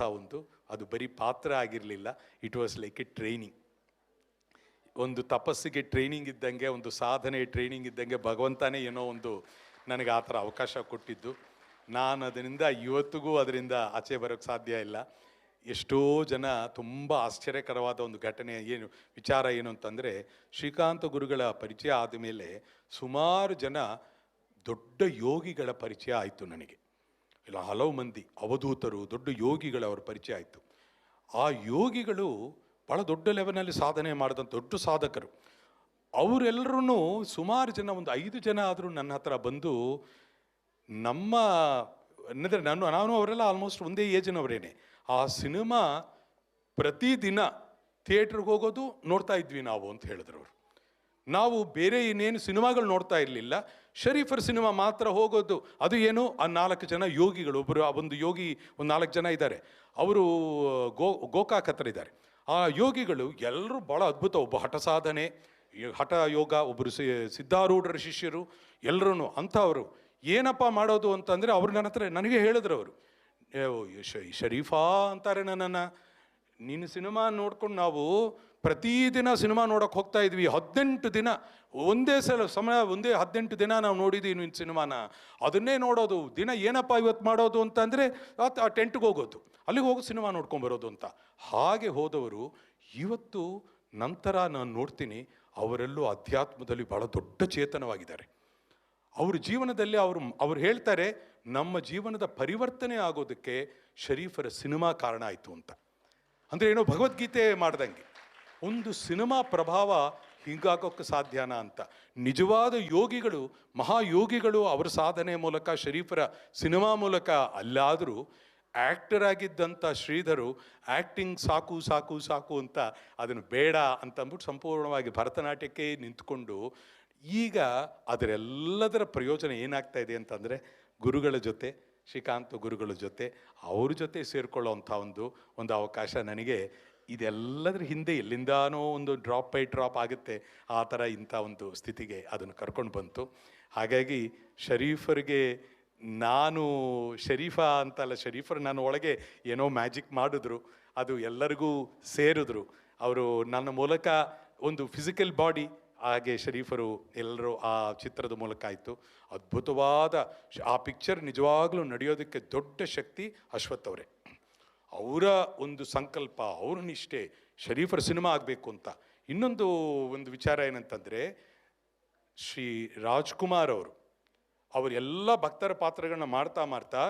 ಅದು ಬರೀ ಪಾತ್ರ ಆಗಿರಲಿಲ್ಲ. It was like A training. ಒಂದು ತಪಸ್ಸಿಗೆ ಟ್ರೈನಿಂಗ್ ಇದ್ದಂಗೆ, ಒಂದು ಸಾಧನೆ ಟ್ರೈನಿಂಗ್ ಇದ್ದಂಗೆ ಭಗವಂತನೇ ನನಗೆ ಆ ಥರ ಅವಕಾಶ ಕೊಟ್ಟಿದ್ದು. ನಾನು ಅದರಿಂದ ಇವತ್ತಿಗೂ ಅದರಿಂದ ಆಚೆ ಬರೋಕ್ಕೆ ಸಾಧ್ಯ ಇಲ್ಲ. ಎಷ್ಟೋ ಜನ ತುಂಬ ಆಶ್ಚರ್ಯಕರವಾದ ಒಂದು ಘಟನೆ ವಿಚಾರ ಏನು ಅಂತಂದರೆ, ಶ್ರೀಕಾಂತ ಗುರುಗಳ ಪರಿಚಯ ಆದಮೇಲೆ ಸುಮಾರು ಜನ ದೊಡ್ಡ ಯೋಗಿಗಳ ಪರಿಚಯ ಆಯಿತು ನನಗೆ. ಇಲ್ಲ, ಹಲವು ಮಂದಿ ಅವಧೂತರು, ದೊಡ್ಡ ಯೋಗಿಗಳವರ ಪರಿಚಯ ಆಯಿತು. ಆ ಯೋಗಿಗಳು ಭಾಳ ದೊಡ್ಡ ಲೆವೆಲ್ನಲ್ಲಿ ಸಾಧನೆ ಮಾಡಿದಂಥ ದೊಡ್ಡ ಸಾಧಕರು. ಅವರೆಲ್ಲರೂ ಸುಮಾರು ಜನ, ಒಂದು 5 ಜನ ಆದರೂ ನನ್ನ ಹತ್ರ ಬಂದು, ಅಂದರೆ ನಾನು ಅವರೆಲ್ಲ ಆಲ್ಮೋಸ್ಟ್ ಒಂದೇ ಏಜಿನವರೇನೆ. ಆ ಸಿನಿಮಾ ಪ್ರತಿದಿನ ಥಿಯೇಟ್ರಿಗೆ ಹೋಗೋದು ನೋಡ್ತಾ ಇದ್ವಿ ನಾವು ಅಂತ ಹೇಳಿದ್ರು ಅವರು. ನಾವು ಬೇರೆ ಇನ್ನೇನು ಸಿನಿಮಾಗಳು ನೋಡ್ತಾ ಇರಲಿಲ್ಲ, ಶರೀಫರ್ ಸಿನಿಮಾ ಮಾತ್ರ ಹೋಗೋದು. ಅದು ಏನು, ಆ 4 ಜನ ಯೋಗಿಗಳು, ಒಂದು ಯೋಗಿ 4 ಜನ ಇದ್ದಾರೆ, ಅವರು ಗೋಕಾಕ್ ಹತ್ರ ಇದ್ದಾರೆ. ಆ ಯೋಗಿಗಳು ಎಲ್ಲರೂ ಭಾಳ ಅದ್ಭುತ. ಒಬ್ಬ ಹಠ ಸಾಧನೆ, ಹಠ ಯೋಗ, ಒಬ್ಬರು ಸಿದ್ಧಾರೂಢರ ಶಿಷ್ಯರು, ಎಲ್ಲರೂ ಅಂಥವರು. ಏನಪ್ಪ ಮಾಡೋದು ಅಂತಂದರೆ ಅವರು ನನ್ನ ಹತ್ರ ನನಗೆ ಹೇಳಿದ್ರು ಅವರು, ಶರೀಫಾ ಅಂತಾರೆ ನನ್ನನ್ನು, ನಿನ್ನ ಸಿನಿಮಾ ನೋಡ್ಕೊಂಡು ನಾವು ಪ್ರತಿದಿನ ಸಿನಿಮಾ ನೋಡೋಕೆ ಹೋಗ್ತಾ ಇದ್ವಿ. 18 ದಿನ ಒಂದೇ 18 ದಿನ ನಾವು ನೋಡಿದ್ದೀವಿ ನಿನ್ನ ಸಿನಿಮಾನ. ಅದನ್ನೇ ನೋಡೋದು ದಿನ. ಏನಪ್ಪ ಇವತ್ತು ಮಾಡೋದು ಅಂತಂದರೆ ಆ ಟೆಂಟ್ಗೆ ಹೋಗೋದು, ಅಲ್ಲಿಗೆ ಹೋಗಿ ಸಿನಿಮಾ ನೋಡ್ಕೊಂಬರೋದು ಅಂತ. ಹಾಗೆ ಹೋದವರು ಇವತ್ತು ನಂತರ ನಾನು ನೋಡ್ತೀನಿ ಅವರೆಲ್ಲೂ ಅಧ್ಯಾತ್ಮದಲ್ಲಿ ಬಹಳ ದೊಡ್ಡ ಚೇತನವಾಗಿದ್ದಾರೆ. ಅವ್ರ ಜೀವನದಲ್ಲಿ ಅವ್ರು ಹೇಳ್ತಾರೆ, ನಮ್ಮ ಜೀವನದ ಪರಿವರ್ತನೆ ಆಗೋದಕ್ಕೆ ಶರೀಫರ ಸಿನಿಮಾ ಕಾರಣ ಆಯಿತು ಅಂತ. ಅಂದರೆ ಏನೋ ಭಗವದ್ಗೀತೆ ಮಾಡ್ದಂಗೆ ಒಂದು ಸಿನಿಮಾ ಪ್ರಭಾವ ಹೀಗಾಗೋಕ್ಕೆ ಸಾಧ್ಯನಾ ಅಂತ. ನಿಜವಾದ ಯೋಗಿಗಳು, ಮಹಾಯೋಗಿಗಳು ಅವರ ಸಾಧನೆ ಮೂಲಕ, ಶರೀಫರ ಸಿನಿಮಾ ಮೂಲಕ ಅಲ್ಲಾದರೂ ಆ್ಯಕ್ಟರ್ ಆಗಿದ್ದಂಥ ಶ್ರೀಧರು ಆ್ಯಕ್ಟಿಂಗ್ ಸಾಕು ಸಾಕು ಸಾಕು ಅಂತ ಅದನ್ನು ಬೇಡ ಅಂತಂದ್ಬಿಟ್ಟು ಸಂಪೂರ್ಣವಾಗಿ ಭರತನಾಟ್ಯಕ್ಕೆ ನಿಂತ್ಕೊಂಡು ಈಗ ಅದರೆಲ್ಲದರ ಪ್ರಯೋಜನ ಏನಾಗ್ತಾ ಇದೆ ಅಂತಂದರೆ ಗುರುಗಳ ಜೊತೆ, ಶ್ರೀಕಾಂತ್ ಗುರುಗಳ ಜೊತೆ, ಅವ್ರ ಜೊತೆ ಸೇರಿಕೊಳ್ಳೋವಂಥ ಒಂದು ಅವಕಾಶ ನನಗೆ ಇದೆಲ್ಲದರ ಹಿಂದೆ ಎಲ್ಲಿಂದಾನೋ ಒಂದು ಡ್ರಾಪ್ ಬೈ ಡ್ರಾಪ್ ಆಗುತ್ತೆ, ಆ ಥರ ಇಂಥ ಒಂದು ಸ್ಥಿತಿಗೆ ಅದನ್ನು ಕರ್ಕೊಂಡು ಬಂತು. ಹಾಗಾಗಿ ಶರೀಫರಿಗೆ ನಾನು ಶರೀಫಾ ಅಂತಲ್ಲ, ಶರೀಫರು ನನ್ನ ಒಳಗೆ ಏನೋ ಮ್ಯಾಜಿಕ್ ಮಾಡಿದ್ರು, ಅದು ಎಲ್ಲರಿಗೂ ಸೇರಿದ್ರು. ಅವರು ನನ್ನ ಮೂಲಕ ಒಂದು ಫಿಸಿಕಲ್ ಬಾಡಿ, ಹಾಗೆ ಶರೀಫರು ಎಲ್ಲರೂ ಆ ಚಿತ್ರದ ಮೂಲಕ ಆಯಿತು. ಅದ್ಭುತವಾದ ಆ ಪಿಕ್ಚರ್ ನಿಜವಾಗ್ಲೂ ನಡೆಯೋದಕ್ಕೆ ದೊಡ್ಡ ಶಕ್ತಿ ಅಶ್ವಥ್ ಅವರೇ. ಅವರ ಒಂದು ಸಂಕಲ್ಪ, ಅವ್ರ ನಿಷ್ಠೆ, ಶರೀಫರ ಸಿನಿಮಾ ಆಗಬೇಕು ಅಂತ. ಇನ್ನೊಂದು ವಿಚಾರ ಏನಂತಂದರೆ, ಶ್ರೀ ರಾಜ್ಕುಮಾರ್ ಅವರೆಲ್ಲ ಭಕ್ತರ ಪಾತ್ರಗಳನ್ನ ಮಾಡ್ತಾ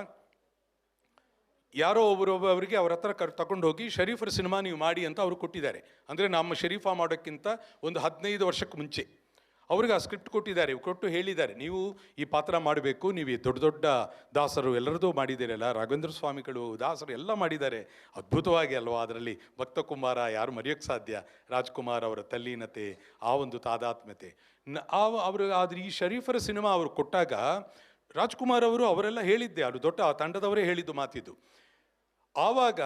ಯಾರೋ ಅವರಿಗೆ ಅವ್ರ ಹತ್ರ ತಗೊಂಡು ಹೋಗಿ ಶರೀಫರ ಸಿನಿಮಾ ನೀವು ಮಾಡಿ ಅಂತ ಅವರು ಕೊಟ್ಟಿದ್ದಾರೆ. ಅಂದರೆ ನಮ್ಮ ಶರೀಫಾ ಮಾಡೋಕ್ಕಿಂತ ಒಂದು 15 ವರ್ಷಕ್ಕೆ ಮುಂಚೆ ಅವ್ರಿಗೆ ಆ ಸ್ಕ್ರಿಪ್ಟ್ ಕೊಟ್ಟಿದ್ದಾರೆ, ಕೊಟ್ಟು ಹೇಳಿದ್ದಾರೆ, ನೀವು ಈ ಪಾತ್ರ ಮಾಡಬೇಕು, ನೀವು ದೊಡ್ಡ ದೊಡ್ಡ ದಾಸರು ಎಲ್ಲರದೂ ಮಾಡಿದ್ದೀರಲ್ಲ, ರಾಘವೇಂದ್ರ ಸ್ವಾಮಿಗಳು, ದಾಸರು ಎಲ್ಲ ಮಾಡಿದ್ದಾರೆ ಅದ್ಭುತವಾಗಿ ಅಲ್ವಾ. ಅದರಲ್ಲಿ ಭಕ್ತ ಕುಮಾರ ಯಾರು ಮರೆಯೋಕ್ಕೆ ಸಾಧ್ಯ, ರಾಜ್ಕುಮಾರ್ ಅವರ ತಲ್ಲೀನತೆ, ಆ ಒಂದು ತಾದಾತ್ಮ್ಯತೆ. ಆದರೆ ಈ ಶರೀಫರ ಸಿನಿಮಾ ಅವರು ಕೊಟ್ಟಾಗ ರಾಜ್ಕುಮಾರ್ ಅವರೆಲ್ಲ ಹೇಳಿದ್ದೆ, ಅದು ದೊಡ್ಡ ತಂಡದವರೇ ಹೇಳಿದ್ದು ಮಾತಿದ್ದು. ಆವಾಗ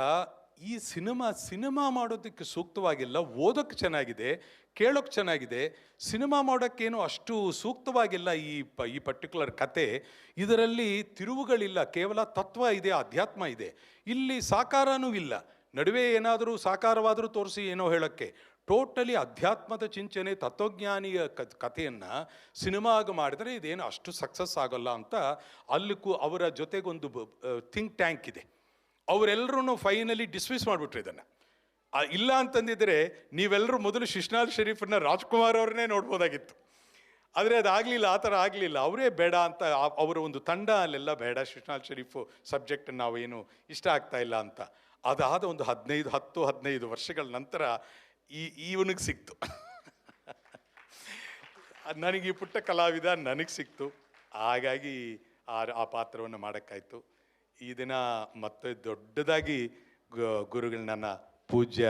ಈ ಸಿನಿಮಾ ಮಾಡೋದಕ್ಕೆ ಸೂಕ್ತವಾಗಿಲ್ಲ, ಓದೋಕ್ಕೆ ಚೆನ್ನಾಗಿದೆ, ಕೇಳೋಕ್ಕೆ ಚೆನ್ನಾಗಿದೆ, ಸಿನಿಮಾ ಮಾಡೋಕ್ಕೇನು ಅಷ್ಟು ಸೂಕ್ತವಾಗಿಲ್ಲ ಈ ಪರ್ಟಿಕ್ಯುಲರ್ ಕತೆ. ಇದರಲ್ಲಿ ತಿರುವುಗಳಿಲ್ಲ, ಕೇವಲ ತತ್ವ ಇದೆ, ಅಧ್ಯಾತ್ಮ ಇದೆ, ಇಲ್ಲಿ ಸಾಕಾರನೂ ಇಲ್ಲ. ನಡುವೆ ಏನಾದರೂ ಸಾಕಾರವಾದರೂ ತೋರಿಸಿ ಏನೋ ಹೇಳೋಕ್ಕೆ, ಟೋಟಲಿ ಅಧ್ಯಾತ್ಮದ ಚಿಂತನೆ, ತತ್ವಜ್ಞಾನಿಯ ಕಥೆಯನ್ನು ಸಿನಿಮಾಗ ಮಾಡಿದರೆ ಇದೇನು ಅಷ್ಟು ಸಕ್ಸಸ್ ಆಗೋಲ್ಲ ಅಂತ ಅವರ ಜೊತೆಗೊಂದು ಥಿಂಕ್ ಟ್ಯಾಂಕ್ ಇದೆ, ಅವರೆಲ್ಲರೂ ಫೈನಲಿ ಡಿಸ್ಮಿಸ್ ಮಾಡಿಬಿಟ್ರು ಇದನ್ನು. ಇಲ್ಲ ಅಂತಂದಿದ್ರೆ ನೀವೆಲ್ಲರೂ ಮೊದಲು ಶಿಶ್ನಾಳ್ ಶರೀಫನ್ನ ರಾಜ್ಕುಮಾರ್ ಅವ್ರನ್ನೇ ನೋಡ್ಬೋದಾಗಿತ್ತು. ಆದರೆ ಅದಾಗಲಿಲ್ಲ, ಆ ಥರ ಆಗಲಿಲ್ಲ. ಅವರೇ ಬೇಡ ಅಂತ ಅವರ ಒಂದು ತಂಡ ಅಲ್ಲೆಲ್ಲ ಬೇಡ, ಶಿಶ್ನಾಳ್ ಶರೀಫು ಸಬ್ಜೆಕ್ಟ್ ನಾವೇನು ಇಷ್ಟ ಆಗ್ತಾ ಇಲ್ಲ ಅಂತ. ಅದಾದ ಒಂದು 10-15 ವರ್ಷಗಳ ನಂತರ ಇವನಿಗೆ ಸಿಕ್ತು. ನನಗೆ ಈ ಪುಟ್ಟ ಕಲಾವಿದ ನನಗೆ ಸಿಕ್ತು, ಹಾಗಾಗಿ ಆ ಪಾತ್ರವನ್ನು ಮಾಡೋಕ್ಕಾಯ್ತು. ಈ ದಿನ ಮತ್ತೆ ದೊಡ್ಡದಾಗಿ ಗುರುಗಳು, ನನ್ನ ಪೂಜ್ಯ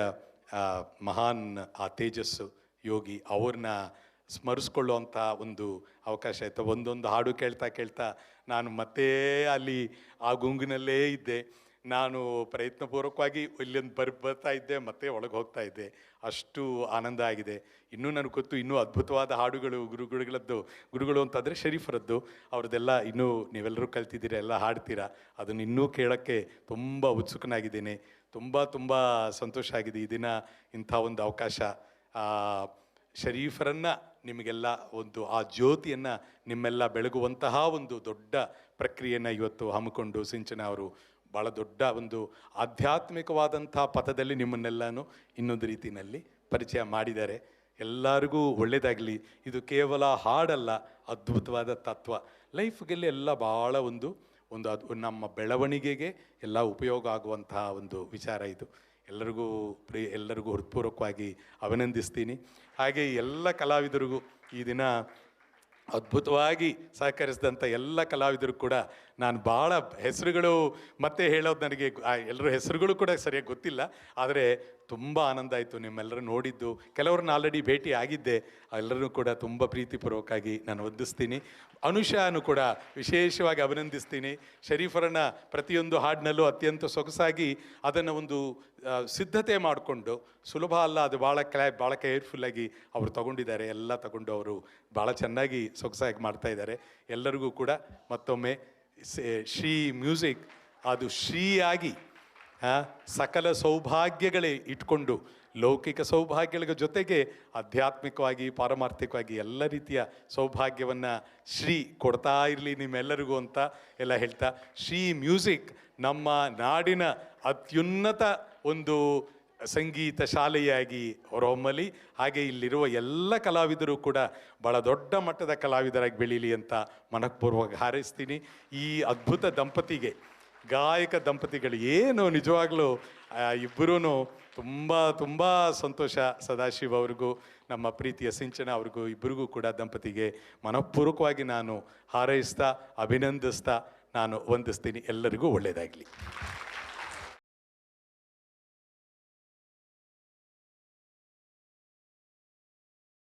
ಮಹಾನ್ ಆ ತೇಜಸ್ಸು ಯೋಗಿ ಅವ್ರನ್ನ ಸ್ಮರಿಸ್ಕೊಳ್ಳುವಂಥ ಒಂದು ಅವಕಾಶ ಆಯಿತು. ಒಂದೊಂದು ಹಾಡು ಕೇಳ್ತಾ ನಾನು ಮತ್ತೆ ಅಲ್ಲಿ ಆ ಗುಂಗಿನಲ್ಲೇ ಇದ್ದೆ. ನಾನು ಪ್ರಯತ್ನಪೂರ್ವಕವಾಗಿ ಇಲ್ಲಿಂದ ಬರ್ತಾ ಇದ್ದೆ, ಮತ್ತೆ ಒಳಗೆ ಹೋಗ್ತಾ ಇದ್ದೆ. ಅಷ್ಟು ಆನಂದ ಆಗಿದೆ. ಇನ್ನೂ ನನಗೆ ಗೊತ್ತು, ಇನ್ನೂ ಅದ್ಭುತವಾದ ಹಾಡುಗಳು ಗುರುಗಳು ಅಂತಂದರೆ ಶರೀಫರದ್ದು, ಅವ್ರದ್ದೆಲ್ಲ ಇನ್ನೂ ನೀವೆಲ್ಲರೂ ಕಲ್ತಿದ್ದೀರಾ, ಎಲ್ಲ ಹಾಡ್ತೀರಾ. ಅದನ್ನು ಇನ್ನೂ ಕೇಳೋಕ್ಕೆ ತುಂಬ ಉತ್ಸುಕನಾಗಿದ್ದೇನೆ. ತುಂಬ ಸಂತೋಷ ಆಗಿದೆ ಈ ದಿನ ಇಂಥ ಒಂದು ಅವಕಾಶ. ಶರೀಫರನ್ನು ನಿಮಗೆಲ್ಲ ಆ ಜ್ಯೋತಿಯನ್ನು ನಿಮ್ಮೆಲ್ಲ ಬೆಳಗುವಂತಹ ಒಂದು ದೊಡ್ಡ ಪ್ರಕ್ರಿಯೆಯನ್ನು ಇವತ್ತು ಹಮ್ಮಿಕೊಂಡು ಸಿಂಚನ ಅವರು ಭಾಳ ದೊಡ್ಡ ಒಂದು ಆಧ್ಯಾತ್ಮಿಕವಾದಂಥ ಪಥದಲ್ಲಿ ನಿಮ್ಮನ್ನೆಲ್ಲನೂ ಇನ್ನೊಂದು ರೀತಿಯಲ್ಲಿ ಪರಿಚಯ ಮಾಡಿದ್ದಾರೆ. ಎಲ್ಲರಿಗೂ ಒಳ್ಳೆಯದಾಗಲಿ. ಇದು ಕೇವಲ ಹಾಡಲ್ಲ, ಅದ್ಭುತವಾದ ತತ್ವ. ಲೈಫ್ಗೆಲ್ಲ ಎಲ್ಲ ಭಾಳ ಒಂದು ನಮ್ಮ ಬೆಳವಣಿಗೆಗೆ ಎಲ್ಲ ಉಪಯೋಗ ಆಗುವಂತಹ ಒಂದು ವಿಚಾರ ಇದು. ಎಲ್ಲರಿಗೂ ಹೃತ್ಪೂರ್ವಕವಾಗಿ ಅಭಿನಂದಿಸ್ತೀನಿ. ಹಾಗೆ ಎಲ್ಲ ಕಲಾವಿದರಿಗೂ ಈ ದಿನ ಅದ್ಭುತವಾಗಿ ಸಹಕರಿಸಿದಂಥ ಎಲ್ಲ ಕಲಾವಿದರು ಕೂಡ ನಾನು ಭಾಳ ಹೆಸರುಗಳು ಮತ್ತೆ ಹೇಳೋದು ನನಗೆ ಎಲ್ಲರ ಹೆಸರುಗಳು ಕೂಡ ಸರಿಯಾಗಿ ಗೊತ್ತಿಲ್ಲ. ಆದರೆ ತುಂಬ ಆನಂದ ಆಯಿತು ನಿಮ್ಮೆಲ್ಲರೂ ನೋಡಿದ್ದು. ಕೆಲವ್ರನ್ನ ಆಲ್ರೆಡಿ ಭೇಟಿ ಆಗಿದ್ದೆ. ಎಲ್ಲರೂ ಕೂಡ ತುಂಬ ಪ್ರೀತಿಪೂರ್ವಕವಾಗಿ ನಾನು ವಂದಿಸ್ತೀನಿ. ಅನುಷಾನು ಕೂಡ ವಿಶೇಷವಾಗಿ ಅಭಿನಂದಿಸ್ತೀನಿ. ಶರೀಫರನ್ನ ಪ್ರತಿಯೊಂದು ಹಾಡಿನಲ್ಲೂ ಅತ್ಯಂತ ಸೊಗಸಾಗಿ ಅದನ್ನು ಒಂದು ಸಿದ್ಧತೆ ಮಾಡಿಕೊಂಡು, ಸುಲಭ ಅಲ್ಲ ಅದು, ಭಾಳ ಕೇರ್ಫುಲ್ಲಾಗಿ ಅವರು ತಗೊಂಡಿದ್ದಾರೆ. ಎಲ್ಲ ತಗೊಂಡು ಅವರು ಭಾಳ ಚೆನ್ನಾಗಿ ಸೊಗಸಾಗಿ ಮಾಡ್ತಾಯಿದ್ದಾರೆ. ಎಲ್ಲರಿಗೂ ಕೂಡ ಮತ್ತೊಮ್ಮೆ ಶ್ರೀ ಮ್ಯೂಸಿಕ್ ಅದು ಶ್ರೀಯಾಗಿ ಸಕಲ ಸೌಭಾಗ್ಯಗಳೇ ಇಟ್ಕೊಂಡು ಲೌಕಿಕ ಸೌಭಾಗ್ಯಗಳ ಜೊತೆಗೆ ಆಧ್ಯಾತ್ಮಿಕವಾಗಿ ಪಾರಮಾರ್ಥಿಕವಾಗಿ ಎಲ್ಲ ರೀತಿಯ ಸೌಭಾಗ್ಯವನ್ನು ಶ್ರೀ ಕೊಡ್ತಾ ಇರಲಿ ನಿಮ್ಮೆಲ್ಲರಿಗೂ ಅಂತ ಎಲ್ಲ ಹೇಳ್ತಾ, ಶ್ರೀ ಮ್ಯೂಸಿಕ್ ನಮ್ಮ ನಾಡಿನ ಅತ್ಯುನ್ನತ ಒಂದು ಸಂಗೀತ ಶಾಲೆಯಾಗಿ ಹೊರಹೊಮ್ಮಲಿ, ಹಾಗೆ ಇಲ್ಲಿರುವ ಎಲ್ಲ ಕಲಾವಿದರು ಕೂಡ ಭಾಳ ದೊಡ್ಡ ಮಟ್ಟದ ಕಲಾವಿದರಾಗಿ ಬೆಳೀಲಿ ಅಂತ ಮನಃಪೂರ್ವಕ ಹಾರೈಸ್ತೀನಿ. ಈ ಅದ್ಭುತ ದಂಪತಿಗೆ, ಗಾಯಕ ದಂಪತಿಗಳು ಏನು ನಿಜವಾಗ್ಲೂ ಇಬ್ಬರೂ ತುಂಬ ಸಂತೋಷ. ಸದಾಶಿವ ಅವ್ರಿಗೂ ನಮ್ಮ ಪ್ರೀತಿಯ ಸಿಂಚನ ಅವ್ರಿಗೂ ಇಬ್ಬರಿಗೂ ಕೂಡ ದಂಪತಿಗೆ ಮನಃಪೂರ್ವಕವಾಗಿ ನಾನು ಹಾರೈಸ್ತಾ ಅಭಿನಂದಿಸ್ತಾ ನಾನು ವಂದಿಸ್ತೀನಿ. ಎಲ್ಲರಿಗೂ ಒಳ್ಳೆಯದಾಗಲಿ.